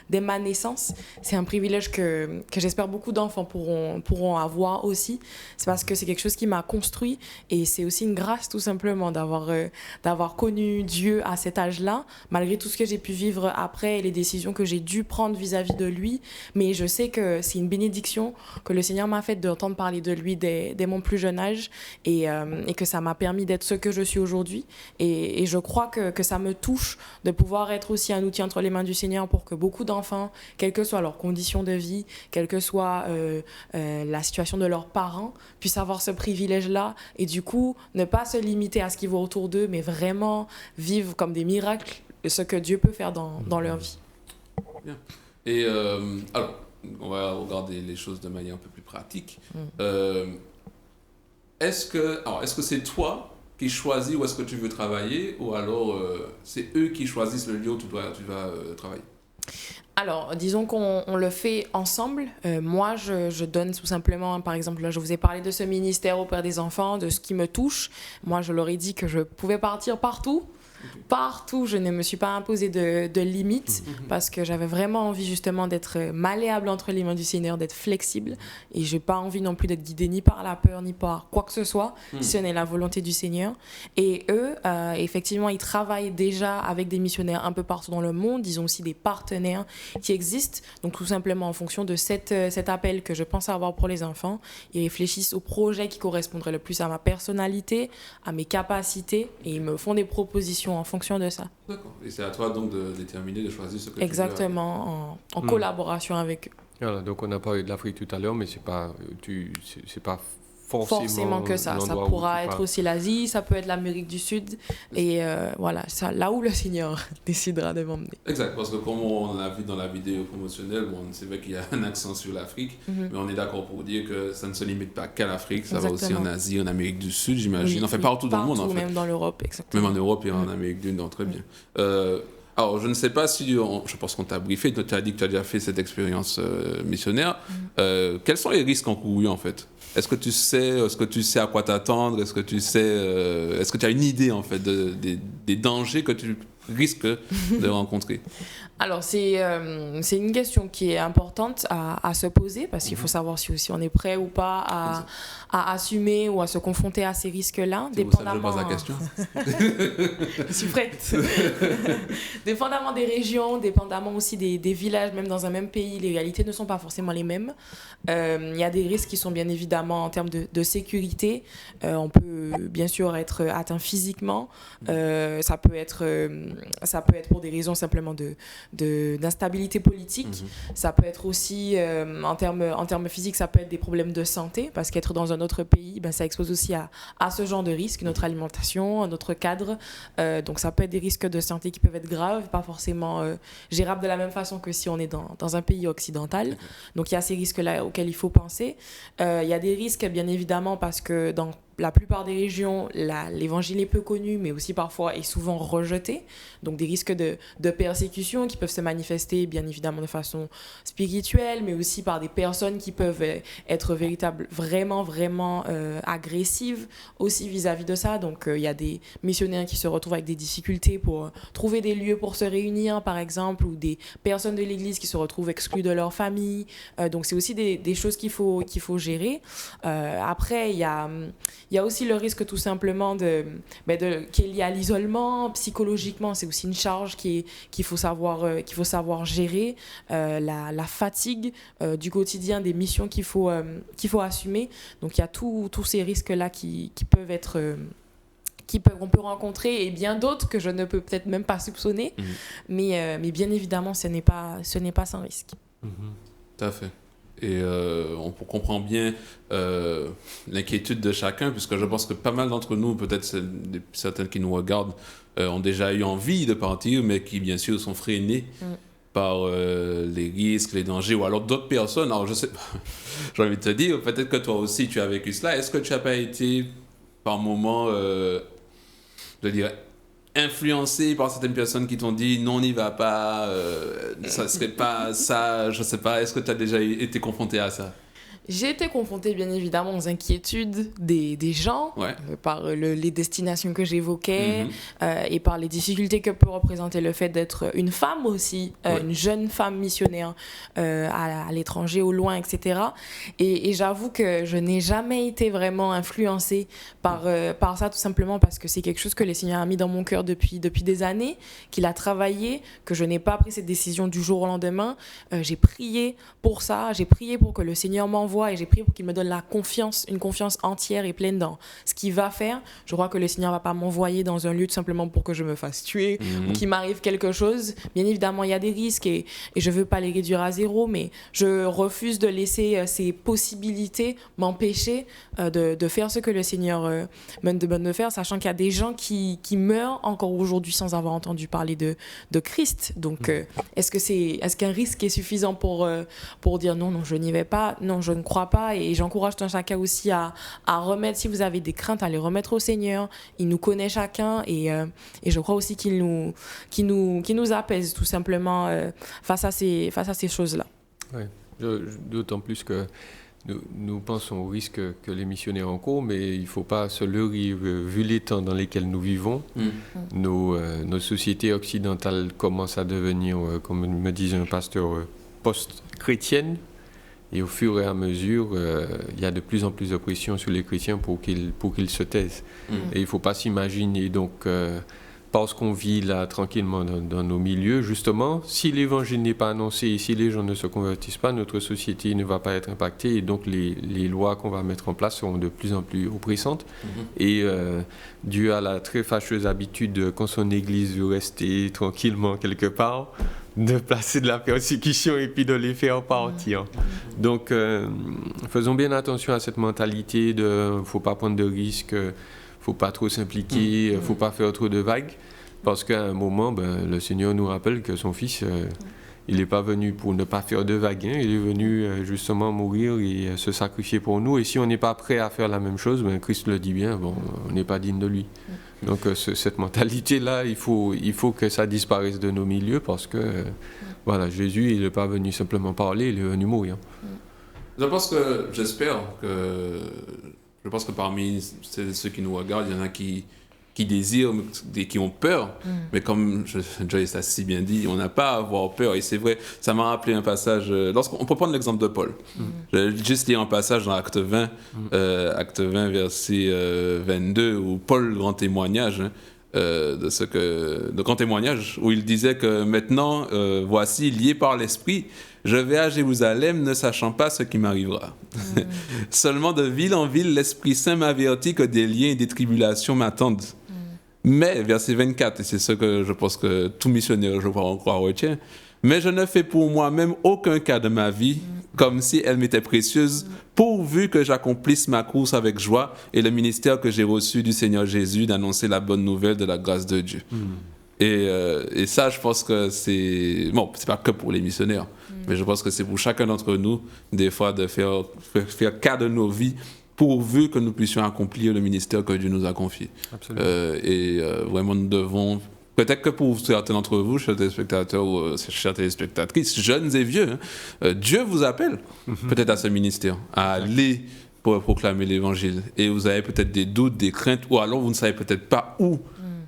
dès ma naissance, c'est un privilège que j'espère beaucoup d'enfants pourront avoir aussi. C'est parce que c'est quelque chose qui m'a construit. Et c'est aussi une grâce, tout simplement, d'avoir connu Dieu à cet âge-là, malgré tout ce que j'ai pu vivre après et les décisions que j'ai dû prendre vis-à-vis de lui. Mais je sais que c'est une bénédiction que le Seigneur m'a faite d'entendre parler de lui dès mon plus jeune âge, et que ça m'a permis d'être ce que je suis aujourd'hui. Et je crois que ça me touche de pouvoir être aussi un outil entre les mains du Seigneur pour que beaucoup d'enfants, quelles que soient leurs conditions de vie, quelle que soit la situation de leurs parents, puissent avoir ce privilège-là, et du coup ne pas se limiter à ce qui vaut autour d'eux, mais vraiment vivre comme des miracles ce que Dieu peut faire dans leur vie. Bien. Et alors, on va regarder les choses de manière un peu plus pratique. Est-ce que c'est toi qui choisis où est-ce que tu veux travailler, ou alors c'est eux qui choisissent le lieu où tu vas travailler? Alors, disons qu'on le fait ensemble. Moi, je donne tout simplement, par exemple, là, je vous ai parlé de ce ministère auprès des enfants, de ce qui me touche. Moi, je leur ai dit que je pouvais partir partout. Partout, je ne me suis pas imposé de limites, parce que j'avais vraiment envie justement d'être malléable entre les mains du Seigneur, d'être flexible, et je n'ai pas envie non plus d'être guidée ni par la peur ni par quoi que ce soit, si ce n'est la volonté du Seigneur. Et eux, effectivement, ils travaillent déjà avec des missionnaires un peu partout dans le monde. Ils ont aussi des partenaires qui existent, donc tout simplement en fonction de cet appel que je pense avoir pour les enfants, ils réfléchissent au projet qui correspondrait le plus à ma personnalité, à mes capacités, et ils me font des propositions en fonction de ça. D'accord. Et c'est à toi donc de déterminer, de choisir ce que Exactement, en collaboration avec eux. Voilà, donc on a parlé de l'Afrique tout à l'heure, mais c'est pas forcément que ça. Ça pourra être aussi l'Asie, ça peut être l'Amérique du Sud. Et voilà, ça, là où le Seigneur décidera de m'emmener. Exact, parce que comme on l'a vu dans la vidéo promotionnelle, bon, c'est vrai qu'il y a un accent sur l'Afrique, mais on est d'accord pour dire que ça ne se limite pas qu'à l'Afrique, ça va aussi en Asie, en Amérique du Sud, j'imagine. Enfin, partout dans le monde, en fait. Même dans l'Europe, exactement. Même en Europe et en Amérique du Nord, très bien. Alors, je ne sais pas si, je pense qu'on t'a briefé, tu as dit que tu as déjà fait cette expérience missionnaire. Quels sont les risques encourus, en fait ? Est-ce que tu sais à quoi t'attendre ? Est-ce que tu as une idée, en fait, des dangers que tu risques de rencontrer ? Alors, c'est une question qui est importante à se poser, parce qu'il faut savoir si on est prêt ou pas à assumer ou à se confronter à ces risques-là. Dépendamment... Je pose la question. Je suis prête. Dépendamment des régions, dépendamment aussi des villages, même dans un même pays, les réalités ne sont pas forcément les mêmes. Il y a des risques qui sont bien évidemment en termes de sécurité. On peut bien sûr être atteint physiquement. Ça peut être pour des raisons simplement d'instabilité politique. Ça peut être aussi, en termes physiques, ça peut être des problèmes de santé, parce qu'être dans un autre pays, ça expose aussi à ce genre de risques, notre alimentation, notre cadre. Donc ça peut être des risques de santé qui peuvent être graves, pas forcément gérables de la même façon que si on est dans un pays occidental. Donc il y a ces risques-là auxquels il faut penser. Il y a des risques, bien évidemment, parce que dans la plupart des régions, l'évangile est peu connu, mais aussi parfois est souvent rejeté. Donc des risques de persécution qui peuvent se manifester, bien évidemment, de façon spirituelle, mais aussi par des personnes qui peuvent être vraiment agressives aussi vis-à-vis de ça. Donc il y a des missionnaires qui se retrouvent avec des difficultés pour trouver des lieux pour se réunir, par exemple, ou des personnes de l'Église qui se retrouvent exclues de leur famille. Donc c'est aussi des choses qu'il faut gérer. Après, il y a aussi le risque tout simplement qui est lié à l'isolement. Psychologiquement, c'est aussi une charge qu'il faut savoir gérer. La fatigue du quotidien, des missions qu'il faut assumer. Donc il y a tous ces risques-là qu'on peut rencontrer, et bien d'autres que je ne peux peut-être même pas soupçonner. Mais bien évidemment, ce n'est pas sans risque. Tout à fait. Et on comprend bien l'inquiétude de chacun, puisque je pense que pas mal d'entre nous, peut-être certains qui nous regardent, ont déjà eu envie de partir, mais qui bien sûr sont freinés par les risques, les dangers, ou alors d'autres personnes. Alors je sais pas, j'ai envie de te dire, peut-être que toi aussi tu as vécu cela. Est-ce que tu n'as pas été par moments, je dirais, influencé par certaines personnes qui t'ont dit non, on n'y va pas, ça serait pas ça, je sais pas, est-ce que tu as déjà été confronté à ça? J'ai été confrontée, bien évidemment, aux inquiétudes des gens, par les destinations que j'évoquais, et par les difficultés que peut représenter le fait d'être une femme aussi, une jeune femme missionnaire à l'étranger, au loin, etc. Et j'avoue que je n'ai jamais été vraiment influencée par ça, tout simplement parce que c'est quelque chose que le Seigneur a mis dans mon cœur depuis des années, qu'il a travaillé, que je n'ai pas pris cette décision du jour au lendemain. J'ai prié pour ça, j'ai prié pour que le Seigneur m'envoie, et j'ai prié pour qu'il me donne une confiance entière et pleine dans ce qu'il va faire. Je crois que le Seigneur ne va pas m'envoyer dans un lieu tout simplement pour que je me fasse tuer ou qu'il m'arrive quelque chose. Bien évidemment, il y a des risques et je ne veux pas les réduire à zéro, mais je refuse de laisser ces possibilités m'empêcher de faire ce que le Seigneur me demande de faire, sachant qu'il y a des gens qui meurent encore aujourd'hui sans avoir entendu parler de Christ. Donc, est-ce qu'un risque est suffisant pour dire non, je n'y vais pas? Non, je ne crois pas, et j'encourage tout un chacun aussi à remettre, si vous avez des craintes, à les remettre au Seigneur. Il nous connaît chacun, et je crois aussi qu'il nous apaise tout simplement face à ces choses-là. Ouais. D'autant plus que nous pensons au risque que les missionnaires encourent, mais il ne faut pas se leurrer, vu les temps dans lesquels nous vivons. Nos sociétés occidentales commencent à devenir, comme me disait un pasteur, post-chrétiennes. Et au fur et à mesure, il y a de plus en plus de pression sur les chrétiens pour qu'ils se taisent. Et il ne faut pas s'imaginer donc parce qu'on vit là tranquillement dans nos milieux, justement, si l'évangile n'est pas annoncé et si les gens ne se convertissent pas, notre société ne va pas être impactée et donc les lois qu'on va mettre en place seront de plus en plus oppressantes. Et dû à la très fâcheuse habitude quand son église veut rester tranquillement quelque part, de placer de la persécution et puis de les faire partir. Donc, faisons bien attention à cette mentalité de « faut pas prendre de risques », faut pas trop s'impliquer, faut pas faire trop de vagues, parce qu'à un moment, le Seigneur nous rappelle que son Fils, il n'est pas venu pour ne pas faire de vagues, hein, il est venu justement mourir et se sacrifier pour nous, et si on n'est pas prêt à faire la même chose, Christ le dit bien, on n'est pas digne de lui. Donc cette mentalité-là, il faut que ça disparaisse de nos milieux, parce que voilà, Jésus, il n'est pas venu simplement parler, il est venu mourir. J'espère que parmi ceux qui nous regardent, il y en a qui désirent et qui ont peur. Mais comme Joyce a si bien dit, on n'a pas à avoir peur. Et c'est vrai, ça m'a rappelé un passage. On peut prendre l'exemple de Paul. Je vais juste lire un passage dans Acte 20, verset 22, où Paul, grand témoignage, grand témoignage, où il disait que maintenant, voici, lié par l'Esprit, je vais à Jérusalem ne sachant pas ce qui m'arrivera. Seulement de ville en ville, l'Esprit Saint m'avertit que des liens et des tribulations m'attendent. Mais, verset 24, et c'est ce que je pense que tout missionnaire, je crois, retient, mais je ne fais pour moi-même aucun cas de ma vie comme si elle m'était précieuse, pourvu que j'accomplisse ma course avec joie et le ministère que j'ai reçu du Seigneur Jésus d'annoncer la bonne nouvelle de la grâce de Dieu. Et ça, je pense que c'est pas que pour les missionnaires, mais je pense que c'est pour chacun d'entre nous, des fois, de faire cas de nos vies, pourvu que nous puissions accomplir le ministère que Dieu nous a confié. Vraiment, nous devons, peut-être que pour certains d'entre vous, chers téléspectateurs ou chères téléspectatrices, jeunes et vieux, Dieu vous appelle peut-être à ce ministère, à aller pour proclamer l'évangile. Et vous avez peut-être des doutes, des craintes, ou alors vous ne savez peut-être pas où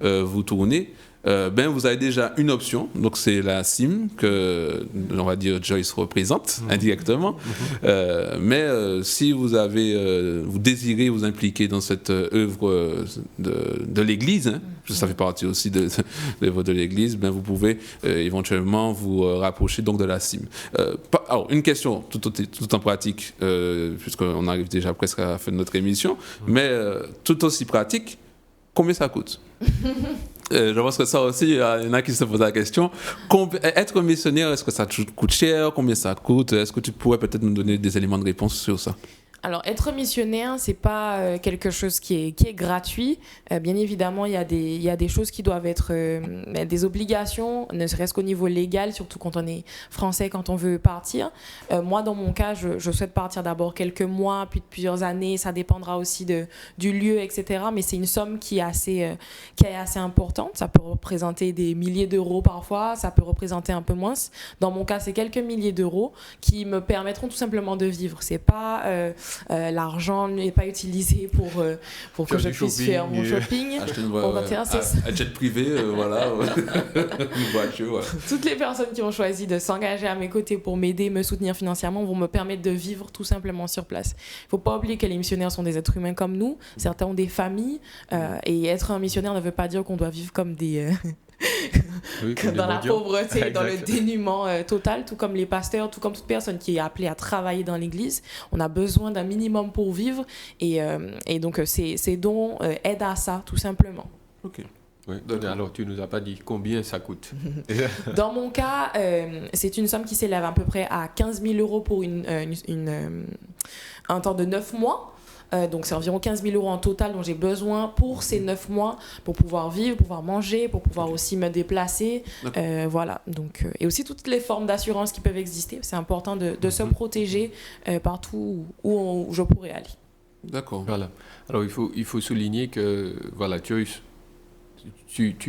vous tourner. Vous avez déjà une option, donc c'est la CIM que, on va dire, Joyce représente indirectement. Mais si vous désirez vous impliquer dans cette œuvre de l'Église, ça fait partie aussi de l'œuvre de l'Église, vous pouvez éventuellement vous rapprocher donc de la CIM. Alors, une question tout en pratique, puisqu'on arrive déjà presque à la fin de notre émission, mais tout aussi pratique, combien ça coûte? Je pense que ça aussi, il y en a qui se posent la question. Être missionnaire, est-ce que ça coûte cher? Combien ça coûte? Est-ce que tu pourrais peut-être nous donner des éléments de réponse sur ça? Alors, être missionnaire, c'est pas quelque chose qui est gratuit. Bien évidemment, il y a des choses qui doivent être des obligations, ne serait-ce qu'au niveau légal, surtout quand on est français, quand on veut partir. Moi, dans mon cas, je souhaite partir d'abord quelques mois, puis plusieurs années. Ça dépendra aussi du lieu, etc. Mais c'est une somme qui est assez importante. Ça peut représenter des milliers d'euros parfois, ça peut représenter un peu moins. Dans mon cas, c'est quelques milliers d'euros qui me permettront tout simplement de vivre. C'est pas l'argent n'est pas utilisé pour que je puisse faire mon shopping. Acheter un jet privé, voilà, une voiture. Ouais. Toutes les personnes qui ont choisi de s'engager à mes côtés pour m'aider, me soutenir financièrement, vont me permettre de vivre tout simplement sur place. Il ne faut pas oublier que les missionnaires sont des êtres humains comme nous. Certains ont des familles et être un missionnaire ne veut pas dire qu'on doit vivre comme des... dans la pauvreté, dans le dénuement total, tout comme les pasteurs, tout comme toute personne qui est appelée à travailler dans l'église. On a besoin d'un minimum pour vivre et donc ces dons aident à ça, tout simplement. Ok. Oui. Alors, tu ne nous as pas dit combien ça coûte. Dans mon cas, c'est une somme qui s'élève à peu près à 15 000 euros pour un temps de 9 mois. Donc c'est environ 15 000 euros en total dont j'ai besoin pour ces 9 mois pour pouvoir vivre, pour pouvoir manger, pour pouvoir aussi me déplacer. Voilà. Donc, et aussi toutes les formes d'assurance qui peuvent exister. C'est important de se protéger partout où je pourrais aller. D'accord. Voilà. Alors il faut souligner que voilà, tu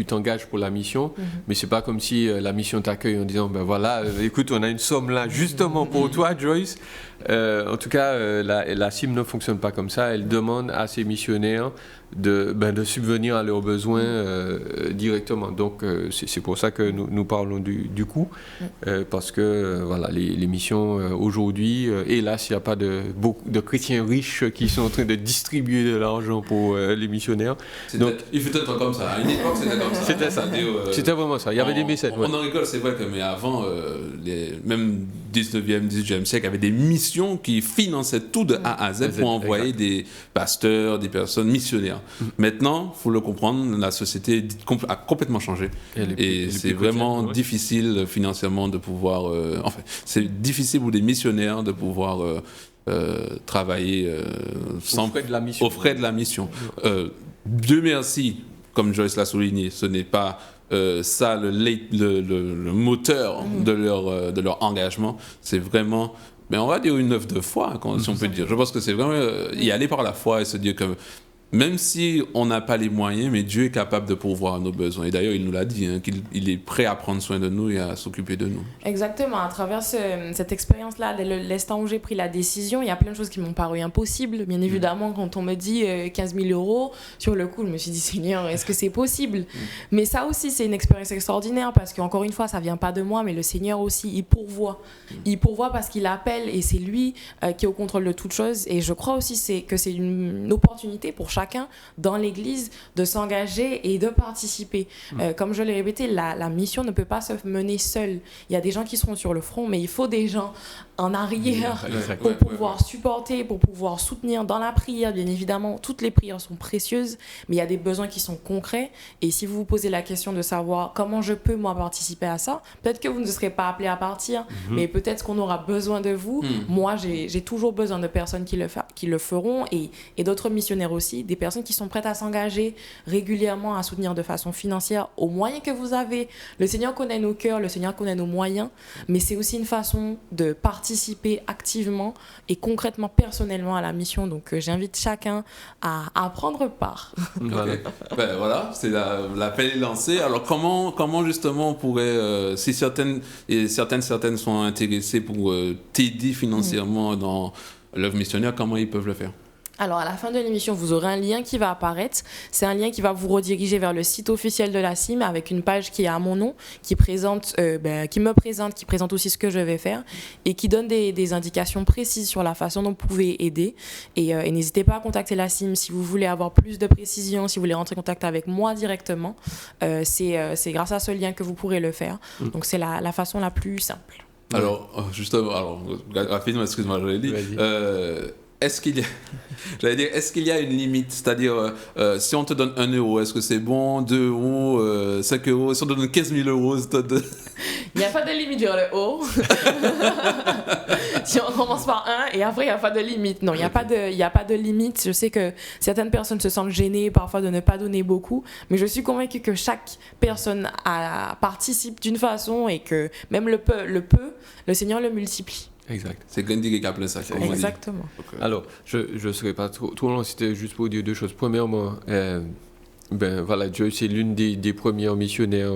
t'engages pour la mission, mais c'est pas comme si la mission t'accueille en disant voilà, écoute, on a une somme là justement pour toi, Joyce. En tout cas, la CIM ne fonctionne pas comme ça. Elle demande à ses missionnaires de subvenir à leurs besoins directement. Donc c'est pour ça que nous parlons du coût, parce que voilà, les missions aujourd'hui, hélas, il n'y a pas beaucoup de chrétiens riches qui sont en train de distribuer de l'argent pour les missionnaires. Donc, il faut être comme ça. une époque, c'était comme ça. C'était ça. C'était vraiment ça. Il y avait des mécènes. On en rigole, c'est vrai que, mais avant, même 19e, 18e siècle, il y avait des missions qui finançaient tout de A à Z pour envoyer des pasteurs, des personnes missionnaires. Maintenant, il faut le comprendre, la société a complètement changé. Et c'est vraiment difficile financièrement de pouvoir... c'est difficile pour des missionnaires de pouvoir... travailler aux frais de la mission. Dieu merci, comme Joyce l'a souligné, ce n'est pas ça le moteur de leur engagement. C'est vraiment, mais on va dire une œuvre de foi, si on peut dire. Je pense que c'est vraiment y aller par la foi et se dire que même si on n'a pas les moyens, mais Dieu est capable de pourvoir à nos besoins. Et d'ailleurs, il nous l'a dit, qu'il est prêt à prendre soin de nous et à s'occuper de nous. Exactement. À travers cette expérience-là, dès l'instant où j'ai pris la décision, il y a plein de choses qui m'ont paru impossibles. Bien évidemment, quand on me dit 15 000 €, sur le coup, je me suis dit, Seigneur, est-ce que c'est possible ? Mais ça aussi, c'est une expérience extraordinaire parce qu'encore une fois, ça ne vient pas de moi, mais le Seigneur aussi, il pourvoit. Il pourvoit parce qu'il appelle et c'est lui qui est au contrôle de toutes choses. Et je crois aussi que c'est une opportunité pour chacun dans l'Église de s'engager et de participer. Comme je l'ai répété, la mission ne peut pas se mener seule. Il y a des gens qui seront sur le front, mais il faut des gens en arrière pour pouvoir supporter, pour pouvoir soutenir dans la prière. Bien évidemment, toutes les prières sont précieuses, mais il y a des besoins qui sont concrets. Et si vous vous posez la question de savoir comment je peux, moi, participer à ça, peut-être que vous ne serez pas appelé à partir, mais peut-être qu'on aura besoin de vous. Moi, j'ai toujours besoin de personnes qui le feront et d'autres missionnaires aussi, des personnes qui sont prêtes à s'engager régulièrement, à soutenir de façon financière aux moyens que vous avez. Le Seigneur connaît nos cœurs, le Seigneur connaît nos moyens, mais c'est aussi une façon de participer activement et concrètement, personnellement à la mission. Donc j'invite chacun à prendre part. Voilà, c'est l'appel est lancé. Alors comment justement on pourrait, si certaines sont intéressées pour t'aider financièrement dans l'œuvre missionnaire, comment ils peuvent le faire ? Alors, à la fin de l'émission, vous aurez un lien qui va apparaître. C'est un lien qui va vous rediriger vers le site officiel de la CIM avec une page qui est à mon nom, qui me présente, qui présente aussi ce que je vais faire et qui donne des indications précises sur la façon dont vous pouvez aider. Et n'hésitez pas à contacter la CIM si vous voulez avoir plus de précisions, si vous voulez rentrer en contact avec moi directement. C'est grâce à ce lien que vous pourrez le faire. Donc, c'est la façon la plus simple. Alors, justement, rapidement, excuse-moi, je l'ai dit. Est-ce qu'il y a une limite? C'est-à-dire, si on te donne 1 €, est-ce que c'est bon? 2 €, 5 €? Si on te donne 15 000 €, il n'y a pas de limite vers le haut. Si on commence par 1 et après, il n'y a pas de limite. Non, il n'y a pas de limite. Je sais que certaines personnes se sentent gênées parfois de ne pas donner beaucoup, mais je suis convaincue que chaque personne participe d'une façon et que même le peu, le Seigneur le multiplie. Exact. C'est Gandhi qui a appelé ça. Exactement. Alors, je ne serai pas trop long, c'était juste pour dire 2 choses. Premièrement, Joyce c'est l'une des premières missionnaires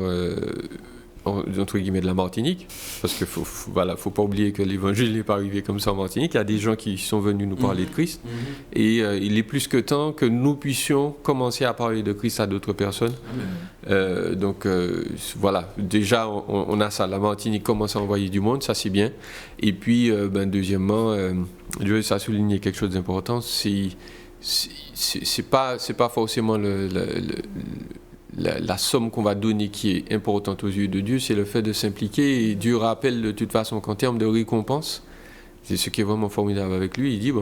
entre guillemets de la Martinique, parce qu'il faut pas oublier que l'évangile n'est pas arrivé comme ça en Martinique. Il y a des gens qui sont venus nous parler de Christ, et il est plus que temps que nous puissions commencer à parler de Christ à d'autres personnes. Déjà on a ça, la Martinique commence à envoyer du monde, ça c'est bien. Et puis deuxièmement, Joyce a souligné quelque chose d'important, c'est pas forcément la somme qu'on va donner qui est importante aux yeux de Dieu, c'est le fait de s'impliquer. Et Dieu rappelle de toute façon qu'en termes de récompense, c'est ce qui est vraiment formidable avec lui, il dit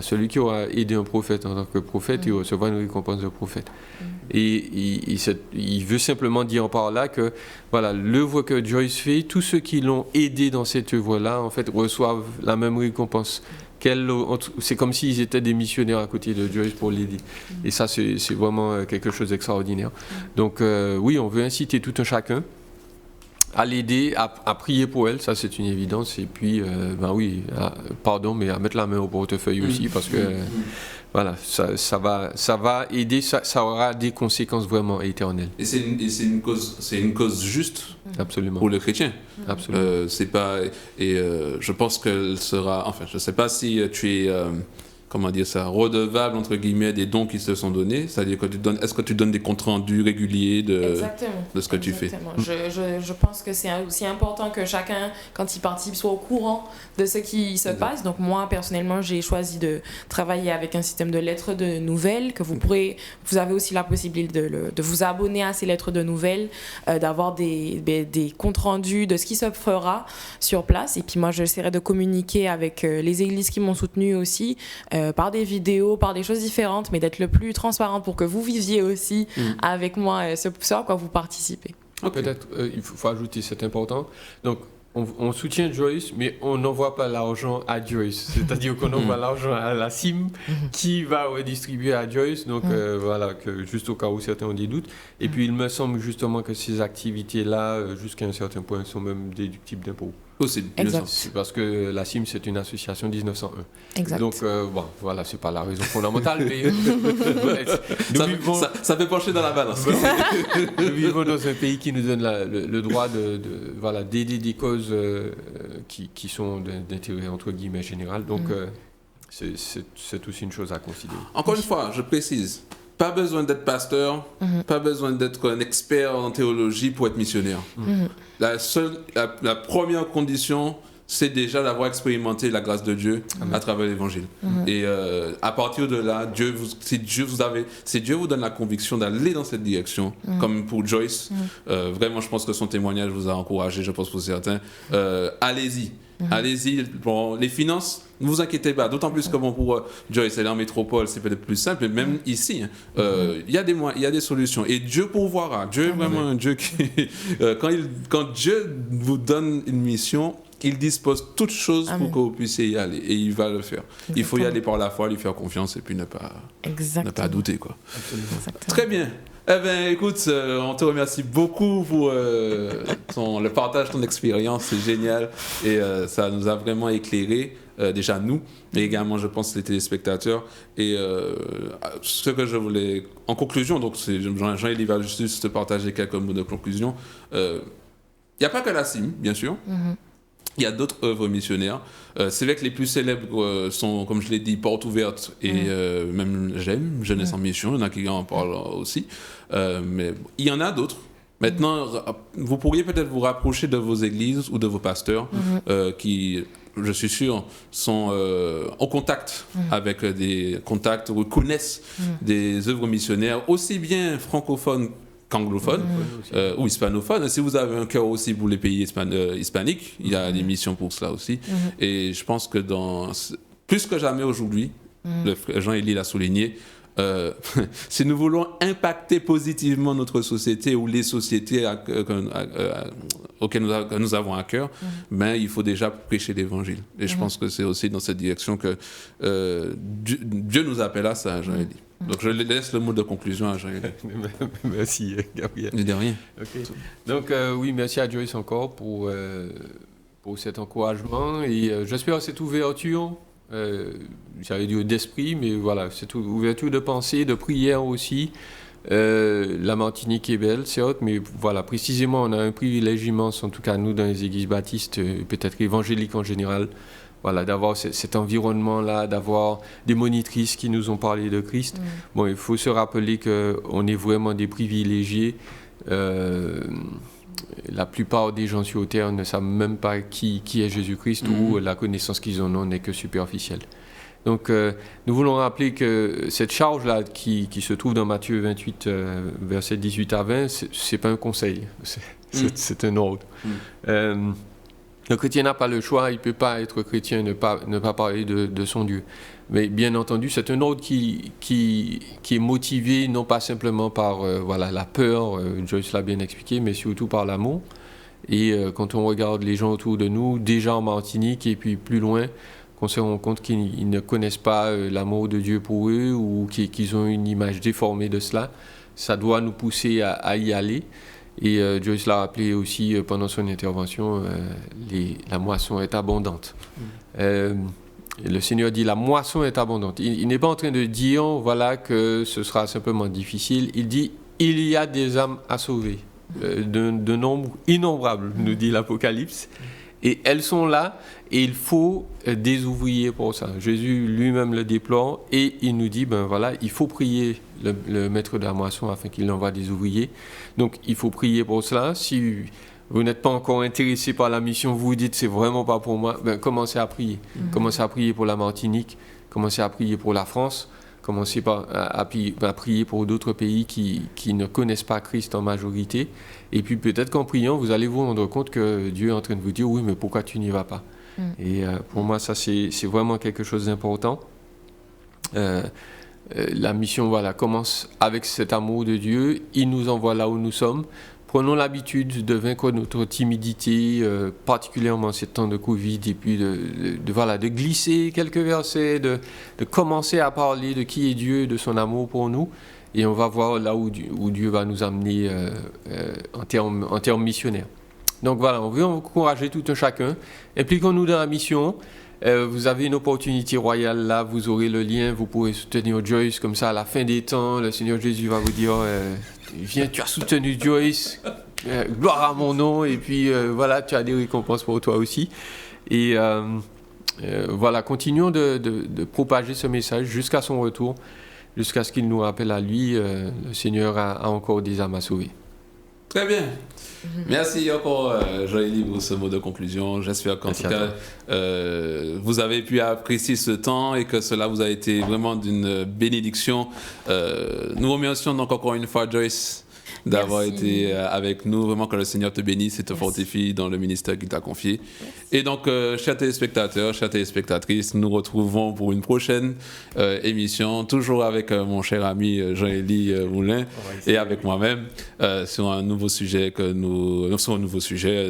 celui qui aura aidé un prophète en tant que prophète, il recevra une récompense de prophète. Et il veut simplement dire par là que l'œuvre que Joyce fait, tous ceux qui l'ont aidé dans cette œuvre-là, en fait, reçoivent la même récompense. C'est comme s'ils étaient des missionnaires à côté de Joyce pour l'aider. Et ça, c'est vraiment quelque chose d'extraordinaire. Donc oui, on veut inciter tout un chacun à l'aider, à prier pour elle, ça c'est une évidence. Et puis, mais à mettre la main au portefeuille aussi, parce que ça va aider, ça aura des conséquences vraiment éternelles. Et c'est une cause juste. Absolument. Pour le chrétien. Absolument. C'est pas, je pense qu'elle sera, je sais pas si tu es, comment dire ça, redevable entre guillemets des dons qui se sont donnés. C'est-à-dire que est-ce que tu donnes des comptes rendus réguliers de ce que tu fais? Je pense que c'est aussi important que chacun, quand il participe, soit au courant de ce qui se passe. Donc moi, personnellement, j'ai choisi de travailler avec un système de lettres de nouvelles que vous avez aussi la possibilité de vous abonner à ces lettres de nouvelles, d'avoir des comptes rendus de ce qui se fera sur place. Et puis moi, j'essaierai de communiquer avec les églises qui m'ont soutenu aussi, par des vidéos, par des choses différentes, mais d'être le plus transparent pour que vous viviez aussi avec moi ce à quoi vous participez. Peut-être il faut ajouter, c'est important. Donc, on soutient Joyce, mais on n'envoie pas l'argent à Joyce. C'est-à-dire qu'on envoie l'argent à la CIM qui va redistribuer à Joyce. Donc voilà, juste au cas où certains ont des doutes. Et puis il me semble justement que ces activités-là, jusqu'à un certain point, sont même déductibles d'impôts. Possible. Exact. Parce que la CIM, c'est une association 1901. Exact. Donc bon, voilà, c'est pas la raison fondamentale, mais ça fait pencher dans la balance. Nous vivons dans un pays qui nous donne le droit d'aider des causes qui sont d'intérêt entre guillemets général. Donc c'est aussi une chose à considérer. Encore une fois, je précise. Pas besoin d'être pasteur, pas besoin d'être un expert en théologie pour être missionnaire. La première condition, c'est déjà d'avoir expérimenté la grâce de Dieu à travers l'évangile. Et à partir de là, si Dieu vous donne la conviction d'aller dans cette direction, comme pour Joyce, vraiment, je pense que son témoignage vous a encouragé, je pense pour certains, allez-y. Allez-y, bon, les finances, ne vous inquiétez pas, d'autant plus que pour Joyce, elle est en métropole, c'est peut-être plus simple, mais même ici, il y a des solutions. Et Dieu pourvoira. Dieu est vraiment un Dieu qui, quand Dieu vous donne une mission, il dispose toutes choses pour que vous puissiez y aller, et il va le faire. Il faut y aller par la foi, lui faire confiance, et puis ne pas douter, quoi. Très bien. Eh bien, écoute, on te remercie beaucoup pour le partage de ton expérience, c'est génial, et ça nous a vraiment éclairé, déjà nous, mais également, je pense, les téléspectateurs. Et ce que je voulais, en conclusion, donc Jean-Élie va juste te partager quelques mots de conclusion. Il n'y a pas que la CIM, bien sûr. Il y a d'autres œuvres missionnaires. C'est vrai que les plus célèbres sont, comme je l'ai dit, Portes Ouvertes et même J'aime, Jeunesse en Mission. Il y en a qui en parlent aussi. Mais il y en a d'autres. Maintenant, vous pourriez peut-être vous rapprocher de vos églises ou de vos pasteurs qui, je suis sûr, sont en contact avec des contacts ou connaissent des œuvres missionnaires aussi bien francophones qu'anglophones ou hispanophones. Si vous avez un cœur aussi pour les pays hispaniques, il y a des missions pour cela aussi. Et je pense que plus que jamais aujourd'hui, Jean-Élie l'a souligné, si nous voulons impacter positivement notre société ou les sociétés auxquelles nous avons à cœur, ben, il faut déjà prêcher l'évangile. Et je pense que c'est aussi dans cette direction que Dieu nous appelle à ça, Jean-Élie. Donc je laisse le mot de conclusion à Jean-Élie. Merci Gabriel. De rien. Okay. Donc oui, merci à Joyce encore pour cet encouragement et j'espère cette ouverture. J'avais dit d'esprit, mais voilà, cette ouverture de pensée, de prière aussi. La Martinique est belle, certes, mais voilà, précisément, on a un privilège immense, en tout cas nous dans les églises baptistes, peut-être évangéliques en général, voilà, d'avoir cet environnement-là, d'avoir des monitrices qui nous ont parlé de Christ. Bon, il faut se rappeler qu'on est vraiment des privilégiés. La plupart des gens sur Terre ne savent même pas qui est Jésus-Christ ou la connaissance qu'ils en ont n'est que superficielle. Donc, nous voulons rappeler que cette charge-là qui se trouve dans Matthieu 28, versets 18 à 20, c'est pas un conseil, c'est un ordre. Le chrétien n'a pas le choix, il ne peut pas être chrétien et ne pas parler de son Dieu. Mais bien entendu, c'est un ordre qui est motivé non pas simplement par la peur, Joyce l'a bien expliqué, mais surtout par l'amour. Et quand on regarde les gens autour de nous, déjà en Martinique et puis plus loin, qu'on se rend compte qu'ils ne connaissent pas l'amour de Dieu pour eux ou qu'ils ont une image déformée de cela, ça doit nous pousser à y aller. Et Joyce l'a rappelé aussi pendant son intervention, la moisson est abondante. Le Seigneur dit la moisson est abondante. Il n'est pas en train de dire que ce sera simplement difficile. Il dit il y a des âmes à sauver, de nombre innombrable, nous dit l'Apocalypse. Et elles sont là, et il faut des ouvriers pour ça. Jésus lui-même le déploie, et il nous dit, ben voilà, il faut prier le maître de la moisson afin qu'il envoie des ouvriers. Donc il faut prier pour cela. Si vous n'êtes pas encore intéressé par la mission, vous vous dites, c'est vraiment pas pour moi, ben commencez à prier. Commencez à prier pour la Martinique, commencez à prier pour la France, commencez à prier pour d'autres pays qui ne connaissent pas Christ en majorité. Et puis peut-être qu'en priant, vous allez vous rendre compte que Dieu est en train de vous dire, oui, mais pourquoi tu n'y vas pas? Et pour moi, ça, c'est vraiment quelque chose d'important. La mission, voilà, commence avec cet amour de Dieu. Il nous envoie là où nous sommes. Prenons l'habitude de vaincre notre timidité, particulièrement en ces temps de Covid, et puis de glisser quelques versets, de commencer à parler de qui est Dieu, de son amour pour nous. Et on va voir là où Dieu va nous amener en termes missionnaires. Donc voilà, on veut encourager tout un chacun. Impliquons-nous dans la mission. Vous avez une opportunité royale là, vous aurez le lien, vous pourrez soutenir Joyce comme ça à la fin des temps. Le Seigneur Jésus va vous dire, viens, tu as soutenu Joyce, gloire à mon nom, et puis voilà, tu as des récompenses pour toi aussi. Et voilà, continuons de propager ce message jusqu'à son retour, jusqu'à ce qu'il nous rappelle à lui, le Seigneur a encore des âmes à sauver. Très bien. Merci encore, Joëlie, pour ce mot de conclusion. J'espère qu'en tout cas, vous avez pu apprécier ce temps et que cela vous a été vraiment d'une bénédiction. Nous remercions donc encore une fois Joyce d'avoir été avec nous. Vraiment que le Seigneur te bénisse et te fortifie dans le ministère qu'il t'a confié. Et donc, chers téléspectateurs, chères téléspectatrices, nous retrouvons pour une prochaine émission, toujours avec mon cher ami Jean-Élie Moulin et avec moi-même sur un nouveau sujet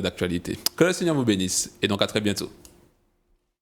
d'actualité. Que le Seigneur vous bénisse et donc à très bientôt.